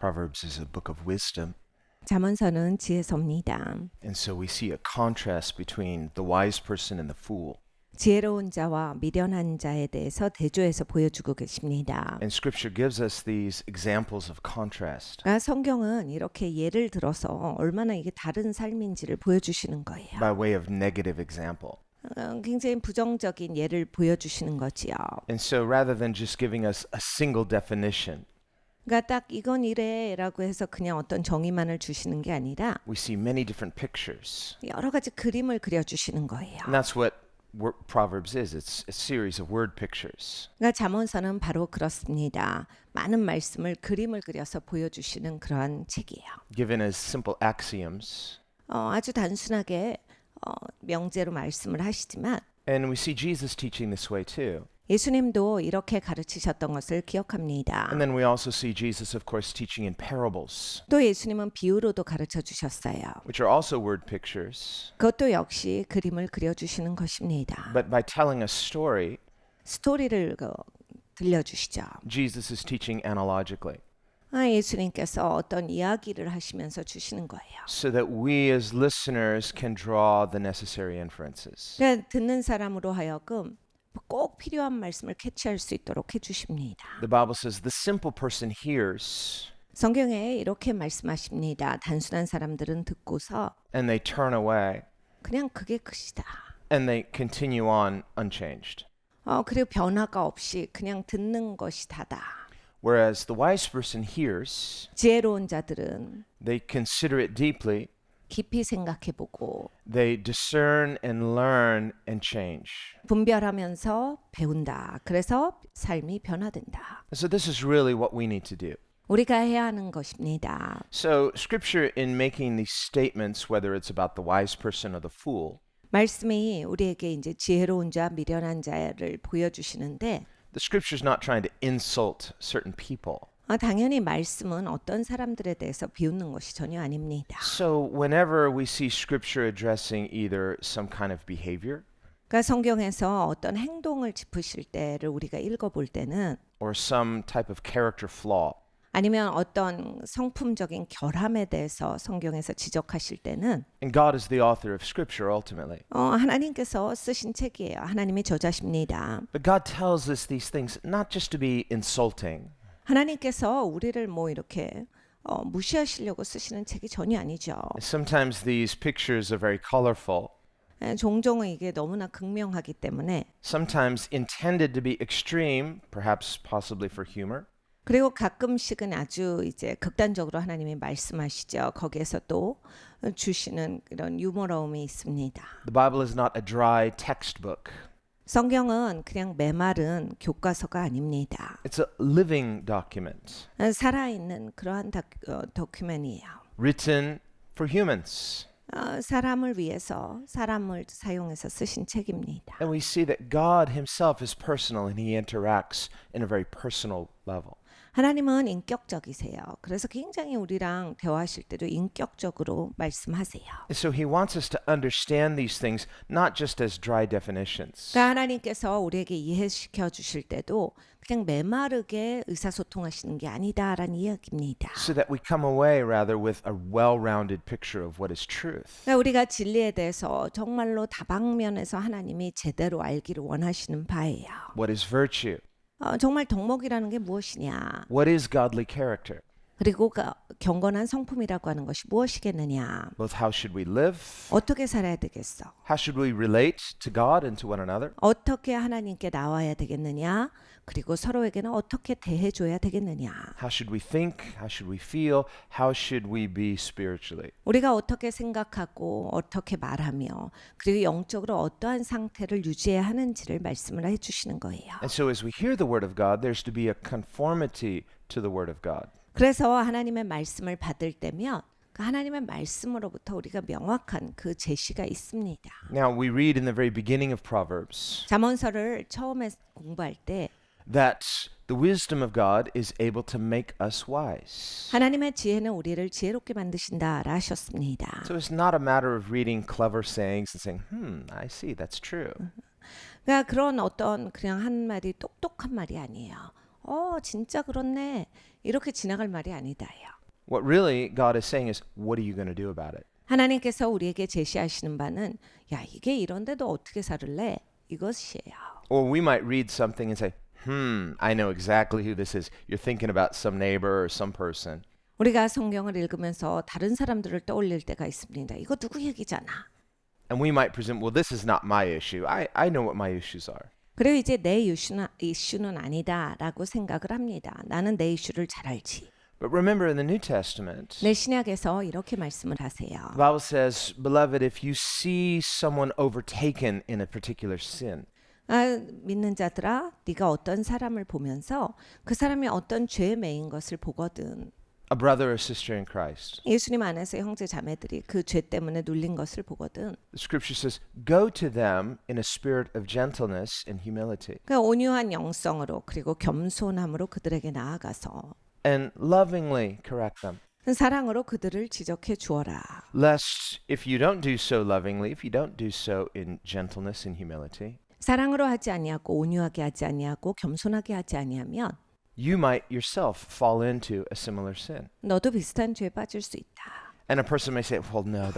Proverbs is a book of wisdom, 잠언서는 지혜서입니다. and so we see a contrast between the wise person and the fool. 지혜로운 자와 미련한 자에 대해서 대조해서 보여주고 계십니다. And Scripture gives us these examples of contrast 성경은 이렇게 예를 들어서 얼마나 이게 다른 삶인지를 보여주시는 거예요. by way of negative example. 굉장히 부정적인 예를 보여주시는 거지요. And so rather than just giving us a single definition, 그러니까 딱 이건 이래라고 해서 그냥 어떤 정의만을 주시는 게 아니라 we see many different pictures. 여러 가지 그림을 그려주시는 거예요. And that's what Proverbs is. It's a series of word pictures. 그러니까 잠언서는 바로 그렇습니다. 많은 말씀을 그림을 그려서 보여주시는 그런 책이에요. Given as simple axioms. 아주 단순하게 명제로 말씀을 하시지만 And we see Jesus teaching this way too. 예수님도 이렇게 가르치셨던 것을 기억합니다. And then we also see Jesus, of course, teaching in parables, 또 예수님은 비유로도 가르쳐 주셨어요. which are also word pictures. 그것도 역시 그림을 그려주시는 것입니다. But by telling a story, 스토리를 들려주시죠. Jesus is teaching analogically, 예수님께서 어떤 이야기를 하시면서 주시는 거예요. so that we as listeners can draw the necessary inferences. 그러니까 듣는 사람으로 하여금 꼭 필요한 말씀을 캐치할 수 있도록 해주십니다. The Bible says the simple person hears 성경에 이렇게 말씀하십니다. 단순한 사람들은 듣고서 and they turn away 그냥 그게 끝이다. and they continue on unchanged. 그리고 변화가 없이 그냥 듣는 것이 다다. Whereas the wise person hears, 지혜로운 자들은 they consider it deeply, 깊이 생각해보고 they discern and learn and change. 분별하면서 배운다. 그래서 삶이 변화된다. So this is really what we need to do. 우리가 해야 하는 것입니다. So Scripture in making these statements, whether it's about the wise person or the fool, 말씀이 우리에게 이제 지혜로운 자, 미련한 자를 보여주시는데 the Scripture is not trying to insult certain people. 당연히 말씀은 어떤 사람들에 대해서 비웃는 것이 전혀 아닙니다. So whenever we see Scripture addressing either some kind of behavior 그러니까 성경에서 어떤 행동을 짚으실 때를 우리가 읽어볼 때는 or some type of character flaw, 아니면 어떤 성품적인 결함에 대해서 성경에서 지적하실 때는 and God is the author of Scripture ultimately. 하나님께서 쓰신 책이에요. 하나님의 저자십니다. But God tells us these things not just to be insulting, 하나님께서 우리를 뭐 이렇게 무시하시려고 쓰시는 책이 전혀 아니죠. sometimes these pictures are very colorful, 종종 이게 너무나 극명하기 때문에 sometimes intended to be extreme, perhaps possibly for humor. 그리고 가끔씩은 아주 이제 극단적으로 하나님이 말씀하시죠. 거기에서 또 주시는 이런 유머러움이 있습니다. The Bible is not a dry textbook. 성경은 그냥 메마른 교과서가 아닙니다. It's a living document 살아있는 그러한 도큐멘이에요. written for humans. 사람을 위해서 사람을 사용해서 쓰신 책입니다. And we see that God himself is personal and he interacts in a very personal level. 하나님은 인격적이세요. 그래서 굉장히 우리랑 대화하실 때도 인격적으로 말씀하세요. And so he wants us to understand these things not just as dry definitions, 그러니까 하나님께서 우리에게 이해시켜 주실 때도 그냥 메마르게 의사소통하시는 게 아니다라는 이야기입니다. so that we come away rather with a well-rounded picture of what is truth. 그러니까 우리가 진리에 대해서 정말로 다방면에서 하나님이 제대로 알기를 원하시는 바예요. What is virtue? 정말 덕목이라는 게 무엇이냐? What is godly character? 그리고 경건한 성품이라고 하는 것이 무엇이겠느냐? Both how should we live? 어떻게 살아야 되겠어? How should we relate to God and to one another? 어떻게 하나님께 나와야 되겠느냐? 그리고 서로에게는 어떻게 대해줘야 되겠느냐? How should we think? How should we feel? How should we be spiritually? 우리가 어떻게 생각하고 어떻게 말하며 그리고 영적으로 어떠한 상태를 유지해야 하는지를 말씀을 해주시는 거예요. And so as we hear the word of God, there's to be a conformity to the word of God. 그래서 하나님의 말씀을 받을 때면 그 하나님의 말씀으로부터 우리가 명확한 그 제시가 있습니다. Now we read in the very beginning of Proverbs 잠언서를 처음에 공부할 때 that the wisdom of God is able to make us wise. 하나님의 지혜는 우리를 지혜롭게 만드신다라 하셨습니다. So it's not a matter of reading clever sayings and saying, I see, that's true. 그러니까 그런 어떤 그냥 한마디 똑똑한 말이 아니에요. 진짜 그렇네. 이렇게 지나갈 말이 아니다요. What really God is saying is, what are you going to do about it? 하나님께서 우리에게 제시하시는 바는 야 이게 이런데도 어떻게 살을래? 이것이에요. Or we might read something and say, I know exactly who this is. You're thinking about some neighbor or some person. 우리가 성경을 읽으면서 다른 사람들을 떠올릴 때가 있습니다. 이거 누구 얘기잖아. And we might presume, well, this is not my issue. I know what my issues are. 그리고 이제 내 이슈는 아니다라고 생각을 합니다. 나는 내 이슈를 잘 알지. But remember in the New Testament, 내 신약에서 이렇게 말씀을 하세요. the Bible says, beloved, if you see someone overtaken in a particular sin, 믿는 자들아, 네가 어떤 사람을 보면서 그 사람이 어떤 죄에 매인 것을 보거든. a brother or sister in Christ, 예수님 안에서 형제 자매들이 그 죄 때문에 눌린 것을 보거든. the scripture says, go to them in a spirit of gentleness and humility, 그 온유한 영성으로 그리고 겸손함으로 그들에게 나아가서 and lovingly correct them. 사랑으로 그들을 지적해 주어라. Lest if you don't do so lovingly, if you don't do so in gentleness and humility, 사랑으로 하지 아니하고 온유하게 하지 아니하고 겸손하게 하지 아니하면 you might yourself fall into a similar sin. 너도 비슷한 죄에 빠질 수 있다. And a person may say, well, no,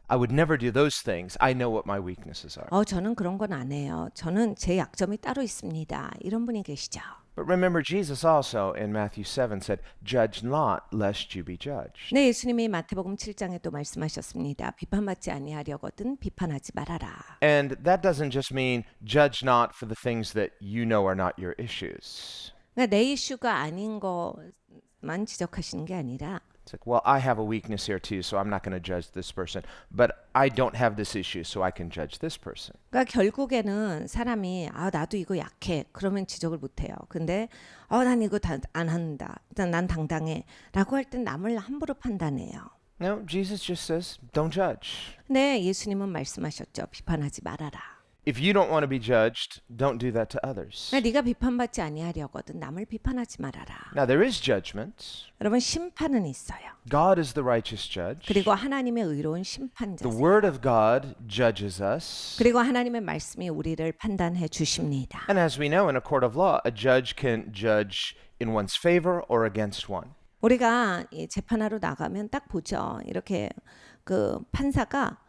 I would never do those things. I know what my weaknesses are. 저는 그런 건 안 해요. 저는 제 약점이 따로 있습니다. 이런 분이 계시죠. But remember, Jesus also in Matthew 7 said, judge not lest you be judged. 네, 예수님이 마태복음 7장에 또 말씀하셨습니다. 비판받지 아니하려거든 비판하지 말아라. And that doesn't just mean judge not for the things that you know are not your issues. 그러니까 내 이슈가 아닌 것만 지적하시는 게 아니라 It's like, well, I have a weakness here too, so I'm not going to judge this person. But I don't have this issue, so I can judge this person. 그러니까 결국에는 사람이 나도 이거 약해. 그러면 지적을 못 해요. 근데 난 이거 안 한다. 난 당당해. 라고 할 땐 남을 함부로 판단해요. No, Jesus just says, don't judge. 네, 예수님은 말씀하셨죠. 비판하지 말아라. If you don't want to be judged, don't do that to others. 그러니까 네가 비판받지 아니하려거든 남을 비판하지 말아라. Now, there is judgment. 여러분 심판은 있어요. God is the righteous judge. 그리고 하나님의 의로운 The 심판자세요. Word of God judges us. 그리고 하나님의 말씀이 우리를 판단해 주십니다. And as we know, in a court of law, a judge can judge in one's favor or against one. 우리가 이 재판하러 나가면 딱 보죠. 이렇게 그 판사가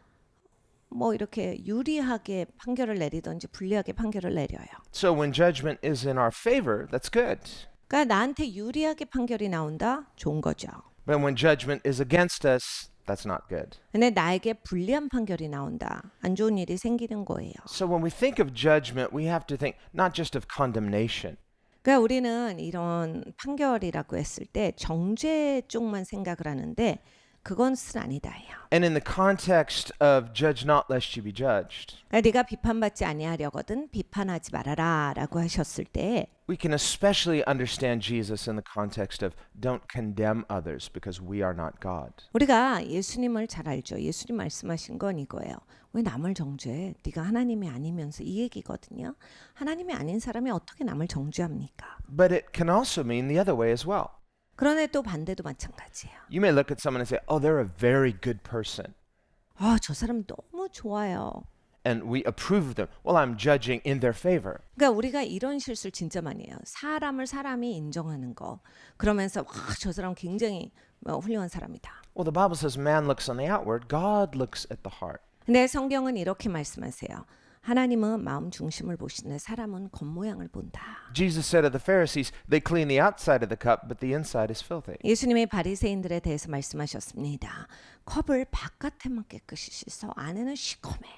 뭐 이렇게 유리하게 판결을 내리든지 불리하게 판결을 내려요. So when judgment is in our favor, that's good. 그러니까 나한테 유리하게 판결이 나온다? 좋은 거죠. But when judgment is against us, that's not good. 근데 나에게 불리한 판결이 나온다. 안 좋은 일이 생기는 거예요. So when we think of judgment, we have to think not just of condemnation. 그러니까 우리는 이런 판결이라고 했을 때 정죄 쪽만 생각을 하는데 그것은 아니다예요. And in the context of judge not lest you be judged, 그러니까 네가 비판받지 아니하려거든 비판하지 말아라라고 하셨을 때 we can especially understand Jesus in the context of don't condemn others because we are not God. 우리가 예수님을 잘 알죠. 예수님 말씀하신 건 이거예요. 왜 남을 정죄해? 네가 하나님이 아니면서 이 얘기거든요. 하나님이 아닌 사람이 어떻게 남을 정죄합니까? But it can also mean the other way as well. 그런데 또 반대도 마찬가지예요. You may look at someone and say, oh, they're a very good person. 저 사람 너무 좋아요. And we approve of them. Well, I'm judging in their favor. 그러니까 우리가 이런 실수를 진짜 많이 해요. 사람을 사람이 인정하는 거. 그러면서 저 사람 굉장히 훌륭한 사람이다. Well, the Bible says man looks on the outward, God looks at the heart. 근데 성경은 이렇게 말씀하세요. 하나님은 마음 중심을 보시는데 사람은 겉모양을 본다. Jesus said of the Pharisees, they clean the outside of the cup, but the inside is filthy. 예수님이 바리새인들에 대해서 말씀하셨습니다. 컵을 바깥에만 깨끗이 씻어 안에는 시커매.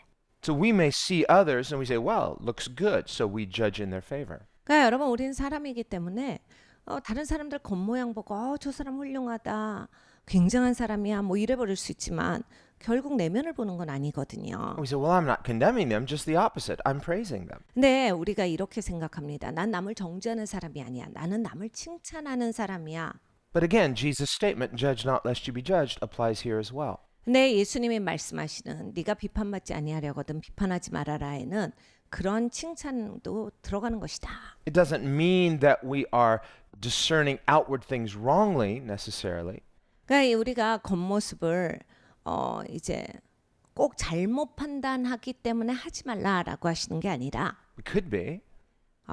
So we may see others and we say, well, looks good, so we judge in their favor. 그러니까 여러분 우리는 사람이기 때문에 다른 사람들 겉모양 보고 저 사람 훌륭하다. 굉장한 사람이야. 뭐 이래 버릴 수 있지만 결국 내면을 보는 건 아니거든요. We say, well, I'm not condemning them, just the opposite. I'm praising them. 근데 우리가 이렇게 생각합니다. 난 남을 정죄하는 사람이 아니야. 나는 남을 칭찬하는 사람이야. But again, Jesus' statement, judge not lest you be judged, applies here as well. 근데 예수님이 말씀하시는 네가 비판받지 아니하려거든 비판하지 말아라에는 그런 칭찬도 들어가는 것이다. It doesn't mean that we are discerning outward things wrongly necessarily. 그러니까 우리가 겉모습을 이제 꼭 잘못 판단하기 때문에 하지 말라라고 하시는 게 아니라 It could be.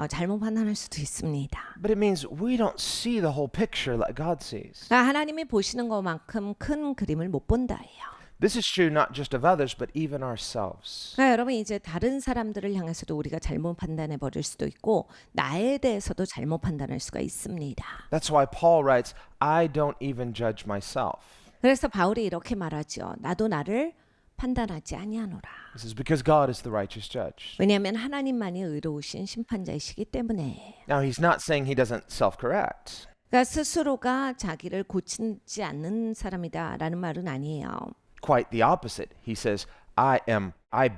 잘못 판단할 수도 있습니다. But it means we don't see the whole picture like God sees. 그러니까 하나님이 보시는 것만큼 큰 그림을 못 본다예요. This is true not just of others, but even ourselves. 그러니까 여러분 이제 다른 사람들을 향해서도 우리가 잘못 판단해 버릴 수도 있고 나에 대해서도 잘못 판단할 수가 있습니다. That's why Paul writes, I don't even judge myself. 그래서 바울이 이렇게 말하죠. 나도 나를 판단하지 아니하노라. This is because God is the righteous judge. 왜냐하면 하나님만이 의로우신 심판자이시기 때문에. Now, he's not saying he doesn't self-correct. 그러니까 스스로가 자기를 고치지 않는 사람이다라는 말은 아니에요. Quite the opposite. He says, I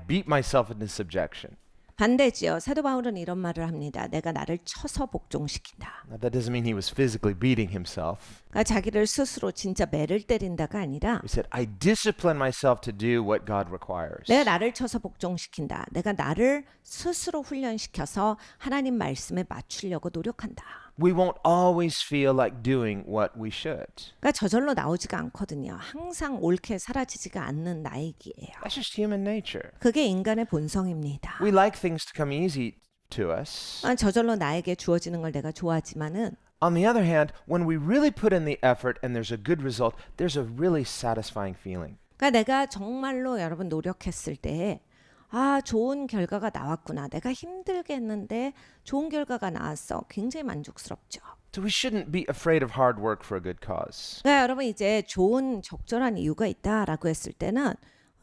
beat myself into subjection. 반대지요. 사도 바울은 이런 말을 합니다. 내가 나를 쳐서 복종시킨다. Now, that doesn't mean he was physically beating himself. 그러니까 자기를 스스로 진짜 매를 때린다가 아니라 He said, I discipline myself to do what God requires. 내가 나를 쳐서 복종시킨다. 내가 나를 스스로 훈련시켜서 하나님 말씀에 맞추려고 노력한다. We won't always feel like doing what we should. 그러니까 저절로 나오지가 않거든요. 항상 옳게 사라지지가 않는 나이기예요. That's just human nature. 그게 인간의 본성입니다. We like things to come easy to us. 저절로 나에게 주어지는 걸 내가 좋아하지만은 On the other hand, when we really put in the effort and there's a good result, there's a really satisfying feeling. 그러니까 내가 정말로 여러분 노력했을 때 좋은 결과가 나왔구나. 내가 힘들게 했는데 좋은 결과가 나왔어. 굉장히 만족스럽죠. So we shouldn't be afraid of hard work for a good cause. 그러니까 여러분 이제 좋은 적절한 이유가 있다라고 했을 때는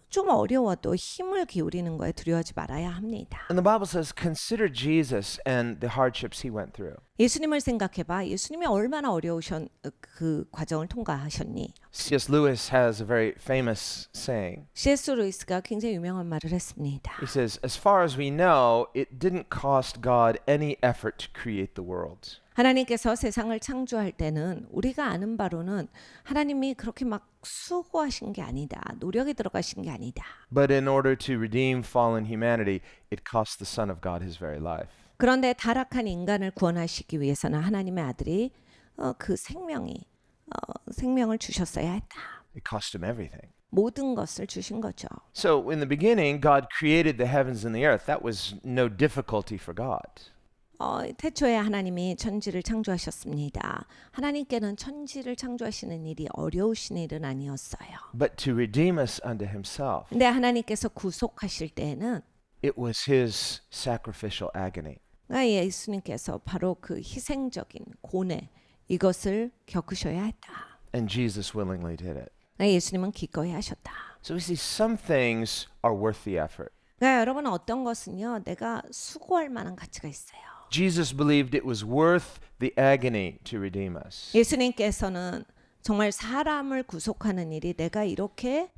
좀 어려워도 힘을 기울이는 거에 두려워하지 말아야 합니다. And the Bible says, consider Jesus and the hardships he went through. 예수님을 생각해봐. 예수님이 얼마나 어려우신 그 과정을 통과하셨니? C.S. Lewis has a very famous saying. C.S. 루이스가 굉장히 유명한 말을 했습니다. He says, as far as we know, it didn't cost God any effort to create the world. 하나님께서 세상을 창조할 때는 우리가 아는 바로는 하나님이 그렇게 막 수고하신 게 아니다. 노력이 들어가신 게 아니다. But in order to redeem fallen humanity, it cost the Son of God his very life. 그런데 타락한 인간을 구원하시기 위해서는 하나님의 아들이 그 생명을 주셨어야 했다. It cost him everything. 모든 것을 주신 거죠. So in the beginning, God created the heavens and the earth. That was no difficulty for God. 태초에 하나님이 천지를 창조하셨습니다. 하나님께는 천지를 창조하시는 일이 어려우신 일은 아니었어요. But to redeem us unto himself, 근데 하나님께서 구속하실 때에는 it was his sacrificial agony. 그러니까 예수님께서 바로 그 희생적인 고뇌 이것을 겪으셔야 했다. And Jesus willingly did it. 그러니까 예수님은 기꺼이 하셨다. So we see some things are worth the effort. 그러니까 여러분 어떤 것은요 내가 수고할 만한 가치가 있어요. Jesus believed it was worth the agony to redeem us. 예수님께서는 정말 사람을 구속하는 일이 내가 이렇게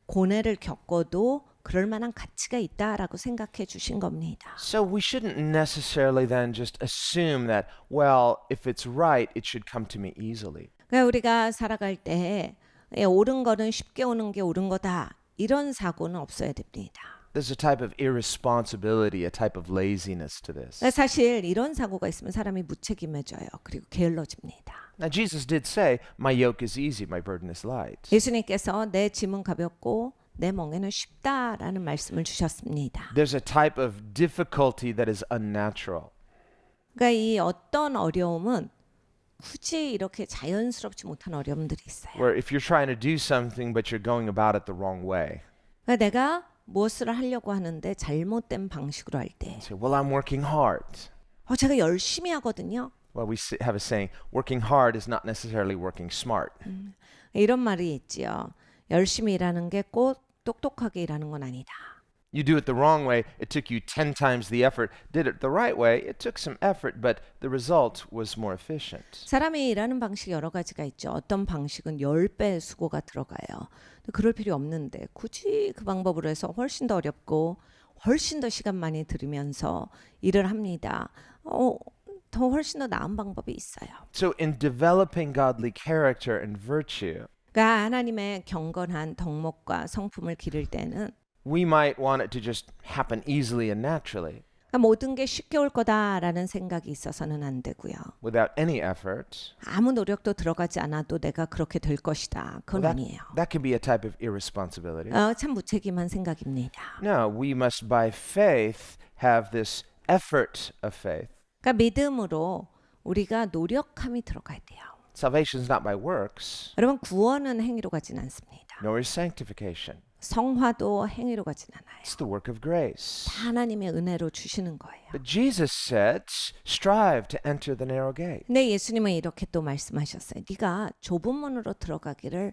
고뇌를 겪어도 그럴 만한 가치가 있다라고 생각해 주신 겁니다. So we shouldn't necessarily then just assume that, well, if it's right, it should come to me easily. 그러니까 우리가 살아갈 때 옳은 거는 쉽게 오는 게 옳은 거다. 이런 사고는 없어야 됩니다. There's a type of irresponsibility, a type of laziness to this. 사실 이런 사고가 있으면 사람이 무책임해져요. 그리고 게을러집니다. Now Jesus did say, my yoke is easy, my burden is light. 예수님께서 내 짐은 가볍고 내 멍에는 쉽다라는 말씀을 주셨습니다. There's a type of difficulty that is unnatural. 그러니까 이 어떤 어려움은 굳이 이렇게 자연스럽지 못한 어려움들이 있어요. Where if you're trying to do something but you're going about it the wrong way. 그러니까 내가 무엇을 하려고 하는데 잘못된 방식으로 할 때, You say, well, I'm working hard. 제가 열심히 하거든요. Well, we have a saying, working hard is not necessarily working smart. 이런 말이 있지요. 열심히 일하는 게 꼭 똑똑하게 일하는 건 아니다. You do it the wrong way, it took you 10 times the effort. Did it the right way, it took some effort, but the result was more efficient. 사람이 일하는 방식이 여러 가지가 있죠. 어떤 방식은 10배 수고가 들어가요. 그럴 필요 없는데 굳이 그 방법으로 해서 훨씬 더 어렵고 훨씬 더 시간 많이 들이면서 일을 합니다. 더 훨씬 더 나은 방법이 있어요. So in developing godly character and virtue, 그러니까 하나님의 경건한 덕목과 성품을 기를 때는 we might want it to just happen easily and naturally 그러니까 모든 게 쉽게 올 거다라는 생각이 있어서는 안 되고요. without any effort. 아무 노력도 들어가지 않아도 내가 그렇게 될 것이다. 그건 아니에요. That can be a type of irresponsibility. 참 무책임한 생각입니다. No, we must by faith have this effort of faith. 그러니까 믿음으로 우리가 노력함이 들어가야 돼요. Salvation is not by works, 여러분 구원은 행위로 가진 않습니다. nor is sanctification. 성화도 행위로 가진 않아요. It's the work of grace. 다 하나님의 은혜로 주시는 거예요. But Jesus said, strive to enter the narrow gate. 근데 예수님은 이렇게 또 말씀하셨어요. 네가 좁은 문으로 들어가기를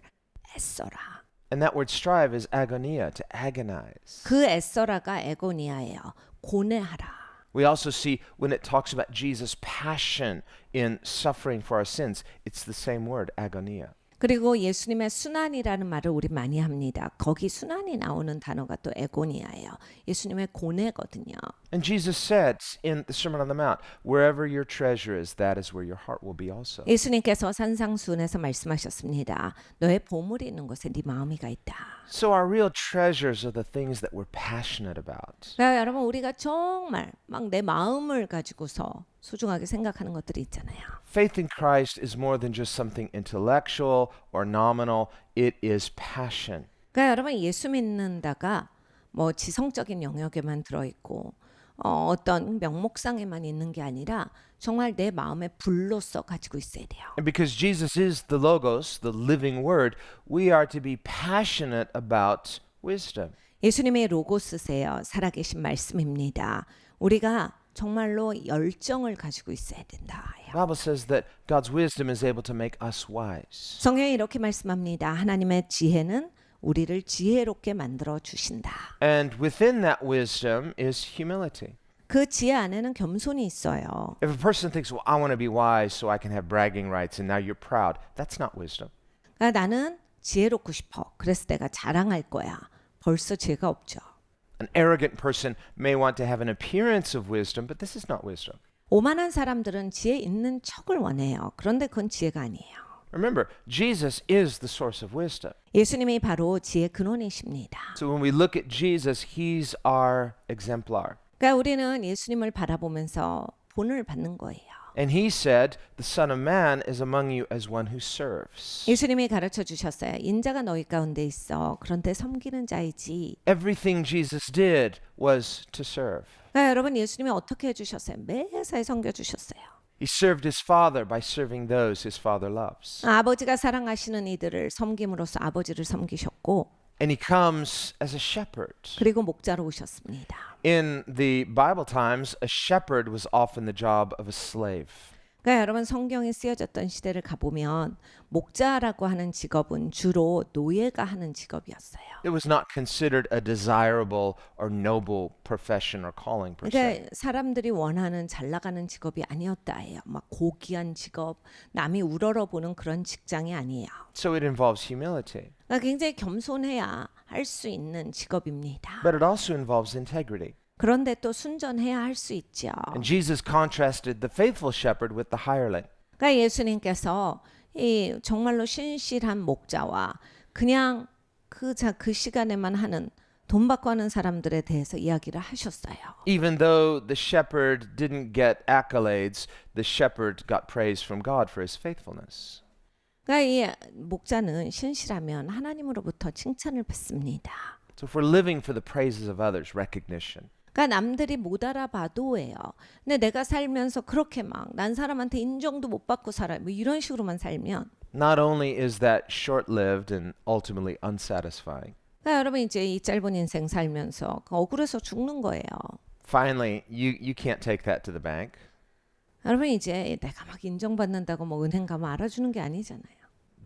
애써라. And that word strive is agonia, to agonize. 그 애써라가 에고니아예요. 고뇌하라. We also see when it talks about Jesus' passion in suffering for our sins, it's the same word, agonia. 그리고 예수님의 순환이라는 말을 우리 많이 합니다. 거기 순환이 나오는 단어가 또 에고니아예요. 예수님의 고뇌거든요. And Jesus said in the Sermon on the Mount, wherever your treasure is, that is where your heart will be also. 예수님께서 산상수훈에서 말씀하셨습니다. 너의 보물이 있는 곳에 네 마음이가 있다. So our real treasures are the things that we're passionate about. 그러니까 여러분 우리가 정말 막 내 마음을 가지고서 소중하게 생각하는 것들이 있잖아요. Faith in Christ is more than just something intellectual or nominal. It is passion. 그러니까 여러분 예수 믿는다가 뭐 지성적인 영역에만 들어있고 어떤 명목상에만 있는 게 아니라 정말 내 마음의 불로서 가지고 있어야 돼요. And because Jesus is the Logos, the living word, we are to be passionate about wisdom. 예수님의 로고스세요. 살아계신 말씀입니다. 우리가 정말로 열정을 가지고 있어야 된다. The Bible says that God's wisdom is able to make us wise. 성경에 이렇게 말씀합니다. 하나님의 지혜는 우리를 지혜롭게 만들어 주신다. And within that wisdom is humility. 그 지혜 안에는 겸손이 있어요. If a person thinks, well, I want to be wise so I can have bragging rights and now you're proud, that's not wisdom. 그러니까 나는 지혜롭고 싶어. 그래서 내가 자랑할 거야. 벌써 지혜가 없죠. An arrogant person may want to have an appearance of wisdom, but this is not wisdom. 오만한 사람들은 지혜 있는 척을 원해요. 그런데 그건 지혜가 아니에요. Remember, Jesus is the source of wisdom. 예수님이 바로 지혜의 근원이십니다. So when we look at Jesus, he's our exemplar. 그러니까 우리는 예수님을 바라보면서 본을 받는 거예요. And he said, the Son of Man is among you as one who serves. 예수님이 가르쳐 주셨어요. 인자가 너희 가운데 있어. 그런데 섬기는 자이지. Everything Jesus did was to serve. 그러니까 여러분 예수님이 어떻게 해주셨어요? 매사에 섬겨주셨어요. He served his Father by serving those his Father loves. 아버지가 사랑하시는 이들을 섬김으로써 아버지를 섬기셨고 And he comes as a shepherd. 그리고 목자로 오셨습니다. In the Bible times, a shepherd was often the job of a slave. 그러니까 여러분 성경에 쓰여졌던 시대를 가보면 목자라고 하는 직업은 주로 노예가 하는 직업이었어요. It was not considered a desirable or noble profession or calling per se. 그러니까 사람들이 원하는 잘 나가는 직업이 아니었다예요. 막 고귀한 직업, 남이 우러러보는 그런 직장이 아니에요. So it involves humility. 그러니까 굉장히 겸손해야 할 수 있는 직업입니다. But it also involves integrity. 그런데 또 순전해야 할 수 있죠. And Jesus contrasted the faithful shepherd with the hireling. 그러니까 예수님께서 이 정말로 신실한 목자와 그냥 그 시간에만 하는 돈 받고 하는 사람들에 대해서 이야기를 하셨어요. Even though the shepherd didn't get accolades, the shepherd got praise from God for his faithfulness. 그러니까 이 목자는 신실하면 하나님으로부터 칭찬을 받습니다. So if we're living for the praises of others, recognition, 그러니까 남들이 못 알아봐도예요. 근데 내가 살면서 그렇게 막 난 사람한테 인정도 못 받고 살아. 뭐 이런 식으로만 살면 not only is that short-lived and ultimately unsatisfying, 그러니까 여러분 이제 이 짧은 인생 살면서 억울해서 죽는 거예요. finally, you can't take that to the bank. 여러분 이제 내가 막 인정받는다고 뭐 은행 가면 알아주는 게 아니잖아요.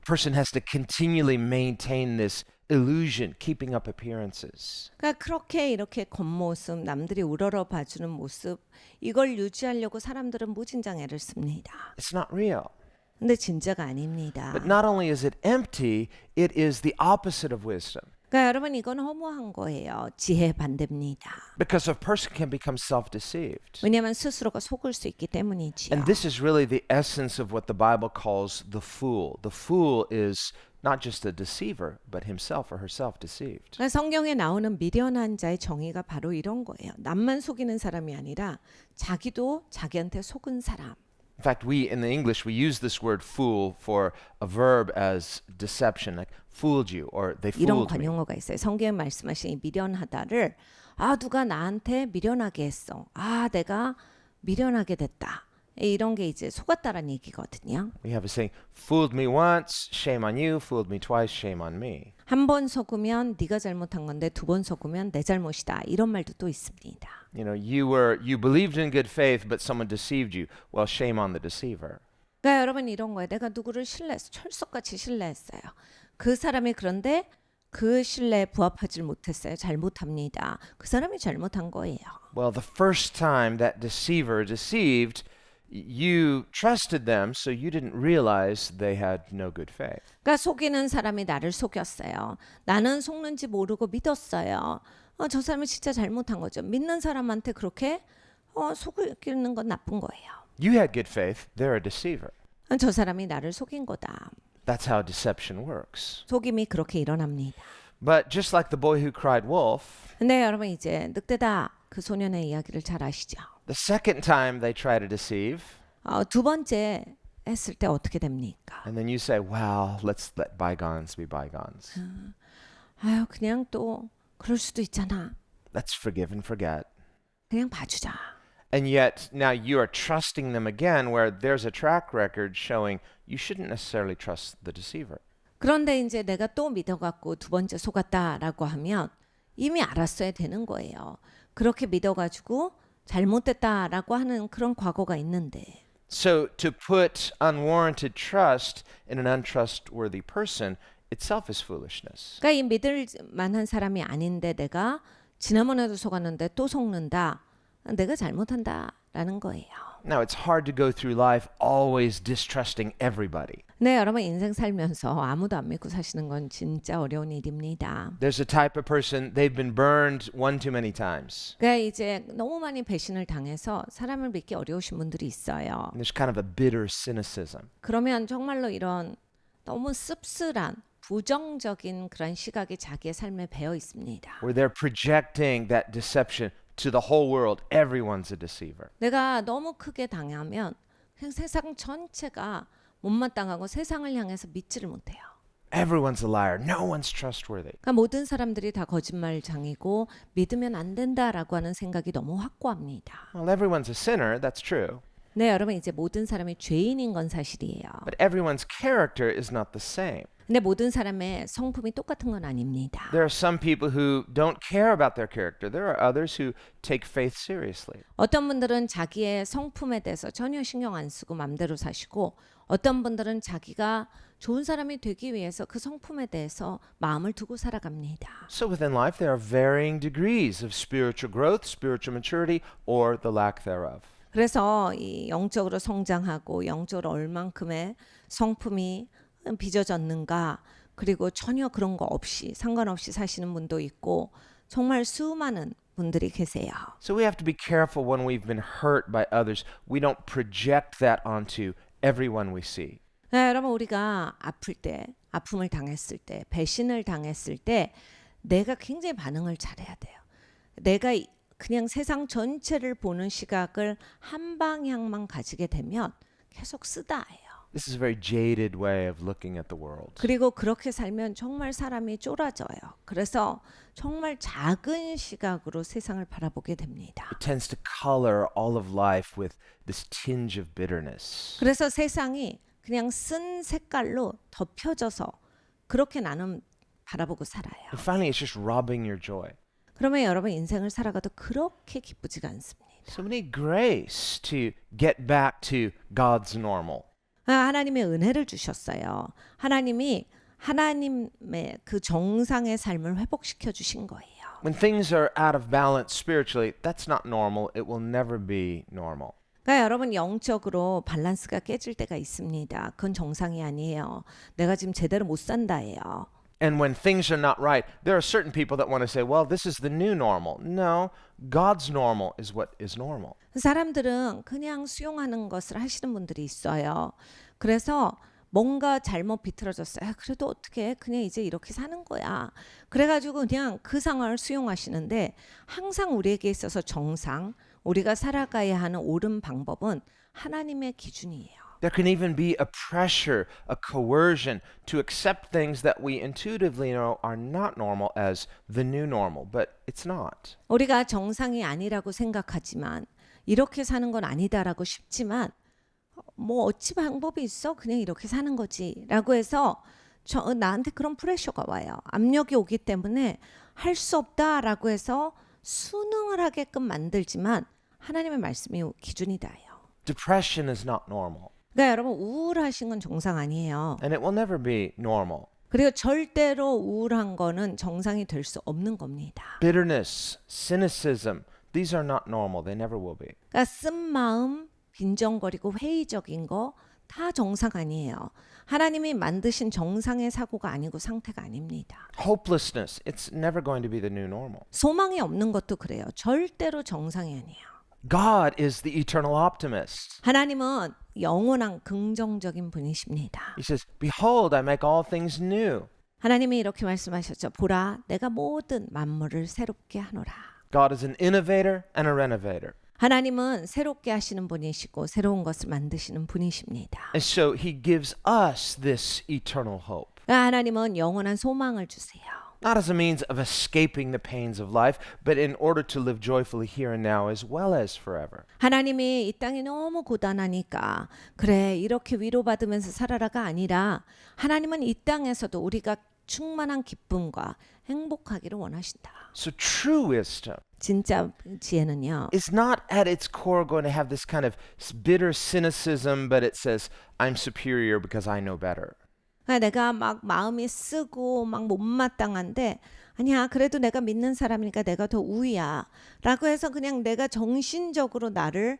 Person has to continually maintain this illusion, keeping up appearances. 그러니까 그렇게 이렇게 겉모습, 남들이 우러러 봐주는 모습 이걸 유지하려고 사람들은 무진장 애를 씁니다. It's not real. 근데 진짜가 아닙니다. But not only is it empty, it is the opposite of wisdom. 그러니까 여러분 이건 허무한 거예요. 지혜 반대입니다. Because a person can become self-deceived. 왜냐하면 스스로가 속을 수 있기 때문이지요. And this is really the essence of what the Bible calls the fool. The fool is not just a deceiver, but himself or herself deceived. 그러니까 성경에 나오는 미련한 자의 정의가 바로 이런 거예요. 남만 속이는 사람이 아니라 자기도 자기한테 속은 사람. In fact, in the English, we use this word fool for a verb as deception, like fooled you or they 이런 fooled me. 관용어가 있어요. 성경에 말씀하신 이 미련하다를 누가 나한테 미련하게 했어. 내가 미련하게 됐다. 이런 게 이제 속았다라는 얘기거든요. We have a saying, fooled me once, shame on you. Fooled me twice, shame on me. 한 번 속으면 네가 잘못한 건데 두 번 속으면 내 잘못이다. 이런 말도 또 있습니다. You know, you believed in good faith, but someone deceived you. Well, shame on the deceiver. 그러니까 여러분 이런 거예요. 내가 누구를 신뢰했어. 철석같이 신뢰했어요. 그 사람이 그런데 그 신뢰에 부합하지 못했어요. 잘못합니다. 그 사람이 잘못한 거예요. Well, the first time that deceiver deceived, you trusted them, so you didn't realize they had no good faith. 그러니까 속이는 사람이 나를 속였어요. 나는 속는지 모르고 믿었어요. 저 사람이 진짜 잘못한 거죠. 믿는 사람한테 그렇게 속이는 건 나쁜 거예요. You had good faith, they're a deceiver. 저 사람이 나를 속인 거다. That's how deception works. 속임이 그렇게 일어납니다. But just like the boy who cried wolf, 근데 여러분 이제 늑대다 그 소년의 이야기를 잘 아시죠? the second time they try to deceive, 두 번째 했을 때 어떻게 됩니까? and then you say, well, let's let bygones be bygones. 아유 그냥 또 그럴 수도 있잖아. Let's forgive and forget. 그냥 봐주자. And yet now you are trusting them again where there's a track record showing you shouldn't necessarily trust the deceiver. 그런데 이제 내가 또 믿어갖고 두 번째 속았다라고 하면 이미 알았어야 되는 거예요. 그렇게 믿어가지고 잘못됐다라고 하는 그런 과거가 있는데. So to put unwarranted trust in an untrustworthy person itself is foolishness. 그러니까 이 믿을 만한 사람이 아닌데 내가 지난번에도 속았는데 또 속는다. 내가 잘못한다라는 거예요. Now it's hard to go through life always distrusting everybody. 네, 여러분 인생 살면서 아무도 안 믿고 사시는 건 진짜 어려운 일입니다. There's a type of person, they've been burned one too many times. 그러니까 이제 너무 많이 배신을 당해서 사람을 믿기 어려우신 분들이 있어요. And there's kind of a bitter cynicism. 그러면 정말로 이런 너무 씁쓸한 부정적인 그런 시각이 자기의 삶에 배어 있습니다. Where they're projecting that deception to the whole world. Everyone's a deceiver. 내가 너무 크게 당하면 그냥 세상 전체가 못마땅하고 세상을 향해서 믿지를 못해요. Everyone's a liar. No one's trustworthy. 그러니까 모든 사람들이 다 거짓말장이고 믿으면 안 된다라고 하는 생각이 너무 확고합니다. Well, everyone's a sinner. That's true. 네, 여러분 이제 모든 사람이 죄인인 건 사실이에요. But everyone's character is not the same. 근데 모든 사람의 성품이 똑같은 건 아닙니다. There are some people who don't care about their character. There are others who take faith seriously. 어떤 분들은 자기의 성품에 대해서 전혀 신경 안 쓰고 맘대로 사시고 어떤 분들은 자기가 좋은 사람이 되기 위해서 그 성품에 대해서 마음을 두고 살아갑니다. So within life, there are varying degrees of spiritual growth, spiritual maturity, or the lack thereof. 그래서 이 영적으로 성장하고 영적으로 얼만큼의 성품이 빚어졌는가 그리고 전혀 그런 거 없이 상관없이 사시는 분도 있고 정말 수많은 분들이 계세요. So we have to be careful when we've been hurt by others. We don't project that onto everyone we see. 네, 여러분 우리가 아플 때, 아픔을 당했을 때, 배신을 당했을 때 내가 굉장히 반응을 잘해야 돼요. 내가 그냥 세상 전체를 보는 시각을 한 방향만 가지게 되면 계속 쓰다예요. This is a very jaded way of looking at the world. 그리고 그렇게 살면 정말 사람이 쫄아져요. 그래서 정말 작은 시각으로 세상을 바라보게 됩니다. It tends to color all of life with this tinge of bitterness. 그래서 세상이 그냥 쓴 색깔로 덮여져서 그렇게 나는 바라보고 살아요. And finally, it's just robbing your joy. 그러면 여러분 인생을 살아가도 그렇게 기쁘지가 않습니다. So we need grace to get back to God's normal. 하나님의 은혜를 주셨어요. 하나님이 하나님의 그 정상의 삶을 회복시켜 주신 거예요. When things are out of balance spiritually, that's not normal. It will never be normal. 그러니까 여러분 영적으로 밸런스가 깨질 때가 있습니다. 그건 정상이 아니에요. 내가 지금 제대로 못 산다예요. And when things are not right, there are certain people that want to say, well, this is the new normal. No, God's normal is what is normal. 사람들은 그냥 수용하는 것을 하시는 분들이 있어요. 그래서 뭔가 잘못 비틀어졌어요. 그래도 어떻게 그냥 이제 이렇게 사는 거야. 그래가지고 그냥 그 상황을 수용하시는데 항상 우리에게 있어서 정상, 우리가 살아가야 하는 옳은 방법은 하나님의 기준이에요. There can even be a pressure, a coercion to accept things that we intuitively know are not normal as the new normal, but it's not. 우리가 정상이 아니라고 생각하지만 이렇게 사는 건 아니다라고 싶지만 뭐 어찌 방법이 있어? 그냥 이렇게 사는 거지라고 해서 나한테 그런 프레셔가 와요. 압력이 오기 때문에 할 수 없다라고 해서 순응을 하게끔 만들지만 하나님의 말씀이 기준이다요. Depression is not normal, 그러니까 여러분 우울하신 건 정상 아니에요. and it will never be normal. 그리고 절대로 우울한 거는 정상이 될 수 없는 겁니다. Bitterness, cynicism, these are not normal. They never will be. 그러니까 쓴 마음, 빈정거리고 회의적인 거 다 정상 아니에요. 하나님이 만드신 정상의 사고가 아니고 상태가 아닙니다. Hopelessness, it's never going to be the new normal. 소망이 없는 것도 그래요. 절대로 정상이 아니에요. God is the eternal optimist. 하나님은 영원한 긍정적인 분이십니다. He says, "Behold, I make all things new." 하나님이 이렇게 말씀하셨죠. 보라, 내가 모든 만물을 새롭게 하노라. God is an innovator and a renovator. 하나님은 새롭게 하시는 분이시고 새로운 것을 만드시는 분이십니다. And so he gives us this eternal hope. 그러니까 하나님은 영원한 소망을 주세요. Not as a means of escaping the pains of life, but in order to live joyfully here and now as well as forever. 하나님이 이 땅이 너무 고단하니까 그래 이렇게 위로받으면서 살아라가 아니라 하나님은 이 땅에서도 우리가 충만한 기쁨과 행복하기를 원하신다. So true wisdom 진짜 지혜는요. is not at its core going to have this kind of bitter cynicism, but it says, I'm superior because I know better. 내가 막 마음이 쓰고 막 못마땅한데 아니야 그래도 내가 믿는 사람이니까 내가 더 우위야 라고 해서 그냥 내가 정신적으로 나를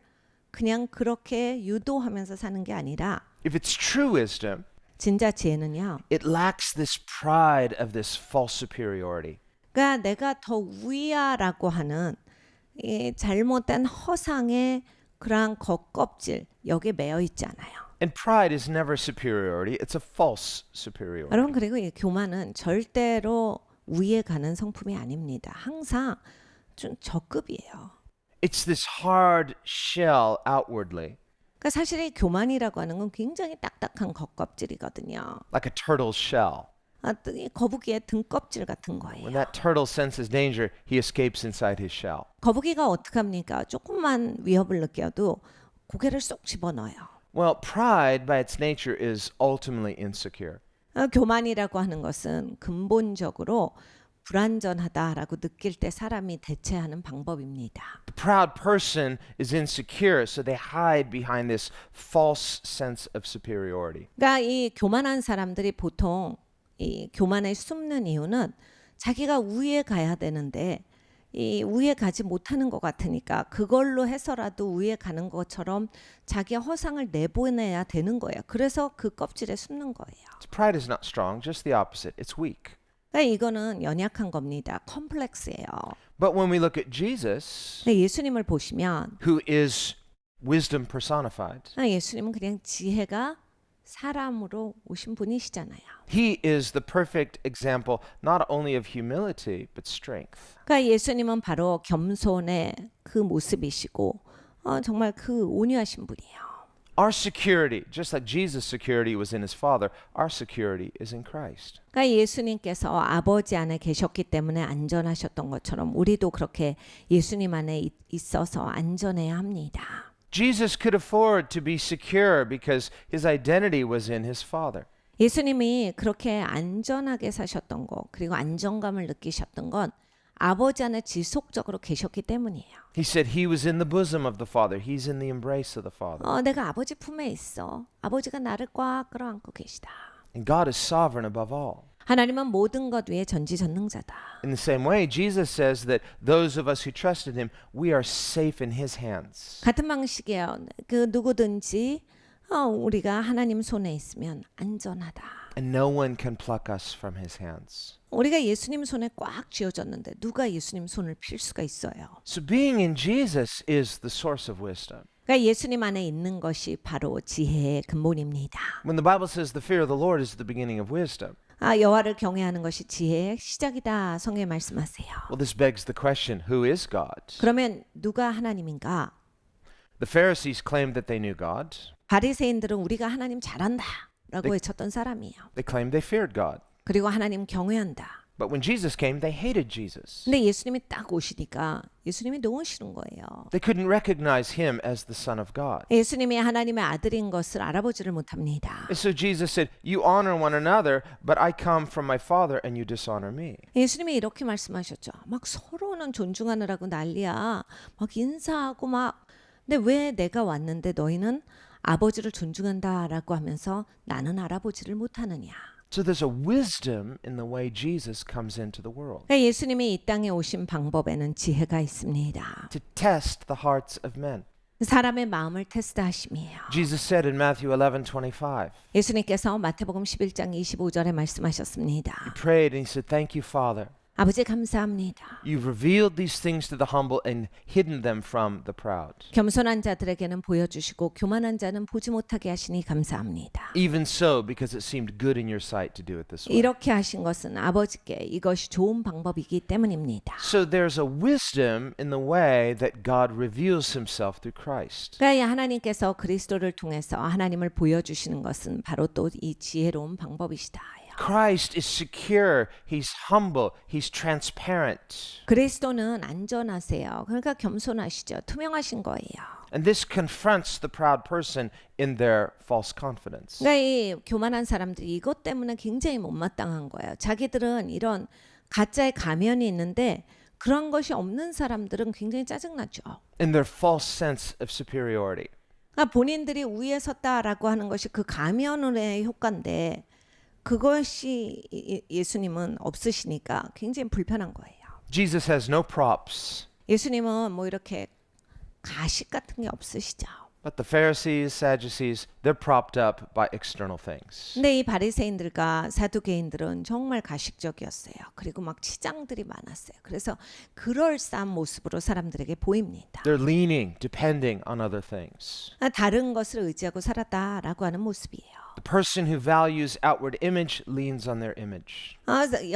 그냥 그렇게 유도하면서 사는 게 아니라 If it's true wisdom, 진짜 지혜는요. it lacks this pride of this false superiority. 그러니까 내가 더 우위야라고 하는 이 잘못된 허상의 그러한 겉껍질 여기에 매여 있지 않아요. And pride is never superiority, it's a false superiority. 여러분 그리고 이 교만은 절대로 위에 가는 성품이 아닙니다. 항상 좀 저급이에요. It's this hard shell outwardly, 그러니까 사실 이 교만이라고 하는 건 굉장히 딱딱한 겉껍질이거든요. like a turtle's shell. 이 거북이의 등껍질 같은 When 거예요. that turtle senses danger, he escapes inside his shell. 거북이가 어떡합니까? 조금만 위협을 느껴도 고개를 쏙 집어넣어요. Well, pride by its nature is ultimately insecure. 교만이라고 하는 것은 근본적으로 불안전하다라고 느낄 때 사람이 대체하는 방법입니다. The proud person is insecure, so they hide behind this false sense of superiority. 그러니까 이 교만한 사람들이 보통 이 교만에 숨는 이유는 자기가 우위에 가야 되는데 이 우위에 가지 못하는 것 같으니까 그걸로 해서라도 우위에 가는 것처럼 자기의 허상을 내보내야 되는 거예요. 그래서 그 껍질에 숨는 거예요. So pride is not strong, just the opposite. It's weak. 그러니까 이거는 연약한 겁니다. 컴플렉스예요. But when we look at Jesus, 근데 예수님을 보시면 who is wisdom personified, 예수님은 그냥 지혜가 사람으로 오신 분이시잖아요. he is the perfect example not only of humility, but strength. 그러니까 예수님은 바로 겸손의 그 모습이시고 정말 그 온유하신 분이에요. Our security, just like Jesus' security was in his Father, our security is in Christ. 그러니까 예수님께서 아버지 안에 계셨기 때문에 안전하셨던 것처럼 우리도 그렇게 예수님 안에 있어서 안전해야 합니다. Jesus could afford to be secure because his identity was in his Father. 예수님이 그렇게 안전하게 사셨던 거 그리고 안정감을 느끼셨던 건 아버지 안에 지속적으로 계셨기 때문이에요. He said he was in the bosom of the Father. He's in the embrace of the Father. 내가 아버지 품에 있어. 아버지가 나를 꽉 끌어안고 계시다. And God is sovereign above all. 하나님은 모든 것 위에 전지전능자다. In the same way, Jesus says that those of us who trusted him, we are safe in his hands. 같은 방식이에요. 그 누구든지 우리가 하나님 손에 있으면 안전하다. And no one can pluck us from his hands. 우리가 예수님 손에 꽉 쥐어졌는데 누가 예수님 손을 필 수가 있어요. So being in Jesus is the source of wisdom. 그러니까 예수님 안에 있는 것이 바로 지혜의 근본입니다. When the Bible says the fear of the Lord is the beginning of wisdom, 여호와를 경외하는 것이 지혜의 시작이다. 성경에 말씀하세요. well, this begs the question, who is God? 그러면 누가 하나님인가? The Pharisees claimed that they knew God. 바리새인들은 우리가 하나님 잘한다라고 외쳤던 사람이에요. They claimed they feared God. 그리고 하나님 경외한다. But when Jesus came, they hated Jesus. 근데 예수님이 딱 오시니까 예수님이 너무 싫은 거예요. They couldn't recognize him as the Son of God. 예수님이 하나님의 아들인 것을 알아보지를 못합니다. And so Jesus said, You honor one another, but I come from my Father and you dishonor me. 예수님이 이렇게 말씀하셨죠. 막 서로는 존중하느라고 난리야. 막 인사하고 막. 근데 왜 내가 왔는데 너희는 아버지를 존중한다라고 하면서 나는 알아보지를 못하느냐. So there's a wisdom in the way Jesus comes into the world 그러니까 예수님이 이 땅에 오신 방법에는 지혜가 있습니다. to test the hearts of men. 사람의 마음을 테스트하심이에요. Jesus said in Matthew 11:25, 예수님께서 마태복음 11장 25절에 말씀하셨습니다. He prayed and he said, Thank you, Father. 아버지 감사합니다. You've revealed these things to the humble and hidden them from the proud. 겸손한 자들에게는 보여주시고 교만한 자는 보지 못하게 하시니 감사합니다. Even so, because it seemed good in your sight to do it this way. 이렇게 하신 것은 아버지께 이것이 좋은 방법이기 때문입니다. So there's a wisdom in the way that God reveals himself through Christ. 그러니까 하나님께서 그리스도를 통해서 하나님을 보여주시는 것은 바로 또 이 지혜로운 방법이시다. Christ is secure, he's humble, he's transparent. 그리스도는 안전하세요. 그러니까 겸손하시죠. 투명하신 거예요. And this confronts the proud person in their false confidence. 그러니까 이 교만한 사람들이 이것 때문에 굉장히 못마땅한 거예요. 자기들은 이런 가짜의 가면이 있는데 그런 것이 없는 사람들은 굉장히 짜증나죠. In their false sense of superiority. 그러니까 본인들이 우위에 섰다라고 하는 것이 그 가면의 효과인데 그것이 예수님은 없으시니까 굉장히 불편한 거예요. Jesus has no props. 예수님은 뭐 이렇게 가식 같은 게 없으시죠. But the Pharisees, Sadducees, they're propped up by external things. 근데 이 바리새인들과 사두개인들은 정말 가식적이었어요. 그리고 막 치장들이 많았어요. 그래서 그럴싸한 모습으로 사람들에게 보입니다. They're leaning, depending on other things. 다른 것을 의지하고 살았다라고 하는 모습이에요. The person who values outward image leans on their image.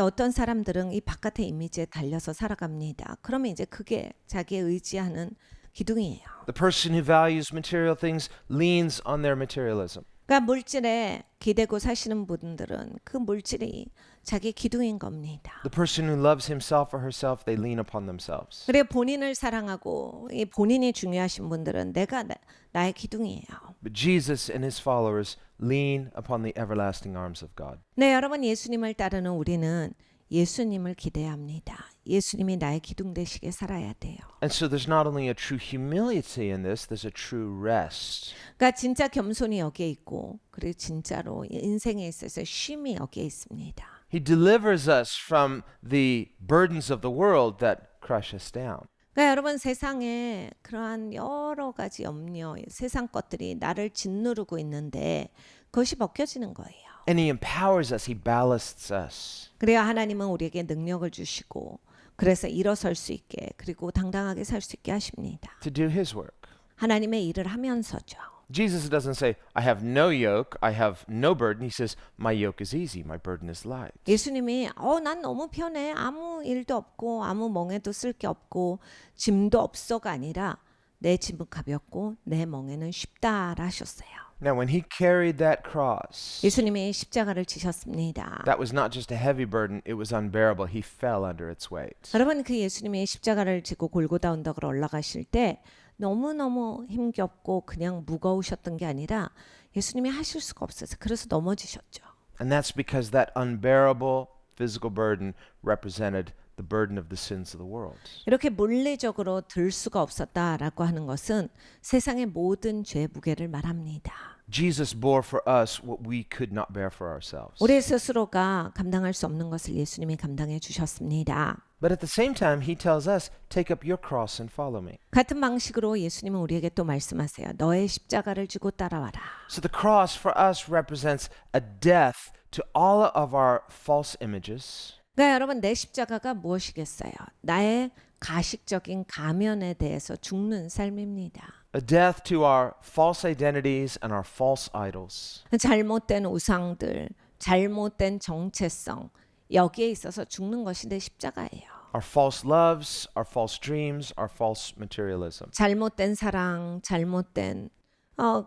어떤 사람들은 이 바깥의 이미지에 달려서 살아갑니다. 그러면 이제 그게 자기의 의지하는 기둥이에요. The person who values material things leans on their materialism. 그러니까 물질에 기대고 사시는 분들은 그 물질이 자기 기둥인 겁니다. The person who loves himself or herself, they lean upon themselves. 그리고 본인을 사랑하고 이 본인이 중요하신 분들은 내가 나의 기둥이에요. But Jesus and his followers lean upon the everlasting arms of God. 네, 여러분 예수님을 따르는 우리는 예수님을 기대해야 합니다. 예수님이 나의 기둥 되시게 살아야 돼요. And so there's not only a true humility in this, there's a true rest. 그러니까 진짜 겸손이 여기에 있고 그리고 진짜로 인생에 있어서 쉼이 여기에 있습니다. He delivers us from the burdens of the world that crush us down. 그러니까 여러분 세상에 그러한 여러 가지 염려, 세상 것들이 나를 짓누르고 있는데 그것이 벗겨지는 거예요. And he empowers us, he ballasts us. 그래야 하나님은 우리에게 능력을 주시고 그래서 일어설 수 있게 그리고 당당하게 살 수 있게 하십니다. To do his work. 하나님의 일을 하면서죠. Jesus doesn't say, I have no yoke, I have no burden. He says, my yoke is easy, my burden is light. 예수님이 난 너무 편해. 아무 일도 없고 아무 멍에도 쓸 게 없고 짐도 없어가 아니라 내 짐은 가볍고 내 멍에는 쉽다라 하셨어요. Now, when he carried that cross, 예수님이 십자가를 지셨습니다. that was not just a heavy burden, it was unbearable. He fell under its weight. 여러분 그 예수님이 십자가를 지고 골고다 언덕을 올라가실 때 너무너무 힘겹고 그냥 무거우셨던 게 아니라 예수님이 하실 수가 없어서 그래서 넘어지셨죠. And that's because that unbearable physical burden represented the burden of the sins of the world. 이렇게 물리적으로 들 수가 없었다라고 하는 것은 세상의 모든 죄 무게를 말합니다. Jesus bore for us what we could not bear for ourselves. 우리 스스로가 감당할 수 없는 것을 예수님이 감당해 주셨습니다. But at the same time, he tells us, take up your cross and follow me. 같은 방식으로 예수님은 우리에게 또 말씀하세요. 너의 십자가를 지고 따라와라. So the cross for us represents a death to all of our false images. 그러니까 여러분 내 십자가가 무엇이겠어요? 나의 가식적인 가면에 대해서 죽는 삶입니다. A death to our false identities and our false idols. 잘못된 우상들, 잘못된 정체성 여기에 있어서 죽는 것이 내 십자가예요. Our false loves, our false dreams, our false materialism. 잘못된 사랑, 잘못된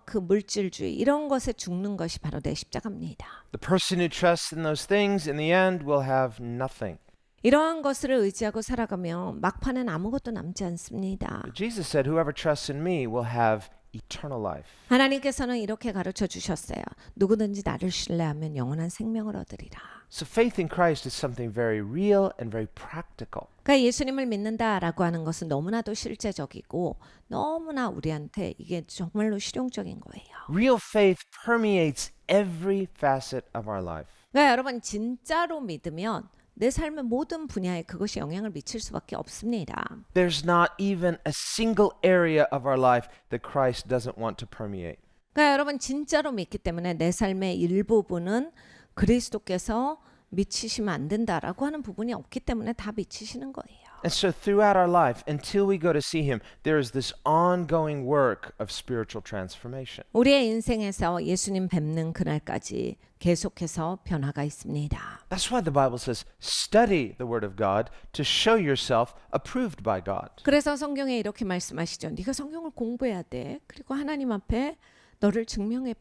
그 물질주의 이런 것에 죽는 것이 바로 내 십자가입니다. The person who trusts in those things in the end will have nothing. 이러한 것을 의지하고 살아가면 막판엔 아무것도 남지 않습니다. But Jesus said, whoever trusts in me will have eternal life. 하나님께서는 이렇게 가르쳐 주셨어요. 누구든지 나를 신뢰하면 영원한 생명을 얻으리라. So faith in Christ is something very real and very practical. 그러니까 예수님을 믿는다라고 하는 것은 너무나도 실제적이고 너무나 우리한테 이게 정말로 실용적인 거예요. Real faith permeates every facet of our life. 그러니까 여러분 진짜로 믿으면 내 삶의 모든 분야에 그것이 영향을 미칠 수밖에 없습니다. There's not even a single area of our life that Christ doesn't want to permeate. 그러니까 여러분 진짜로 믿기 때문에 내 삶의 일부분은 그리스도께서 미치시면 안 된다라고 하는 부분이 없기 때문에 다 미치시는 거예요. And so throughout our life, until we go to see him, there is this ongoing work of spiritual transformation. 우리의 인생에서 예수님 뵙는 그날까지 계속해서 변화가 있습니다. That's why the Bible says, study the Word of God to show yourself approved by God. 그래서 성경에 이렇게 말씀하시죠. 네가 성경을 공부해야 돼. 그리고 하나님 앞에 너를 증명해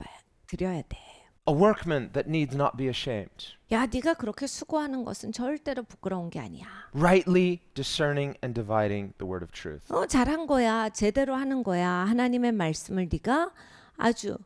드려야 돼. A workman that needs not be ashamed, 야, 네가 그렇게 수고하는 것은 절대로 부끄러운 게 아니야. rightly discerning and dividing the word of truth. 잘한 거야. 제대로 하는 거야. 하나님의 말씀을 네가 아주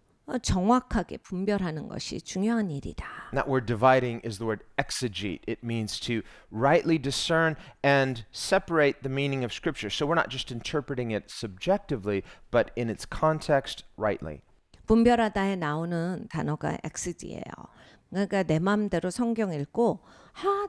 정확하게 분별하는 것이 중요한 일이다. And that word dividing is the word exegete. It means to rightly discern and separate the meaning of Scripture. So we're not just interpreting it subjectively, but in its context rightly. 분별하다에 나오는 단어가 엑스지예요. 그러니까 내 마음대로 성경 읽고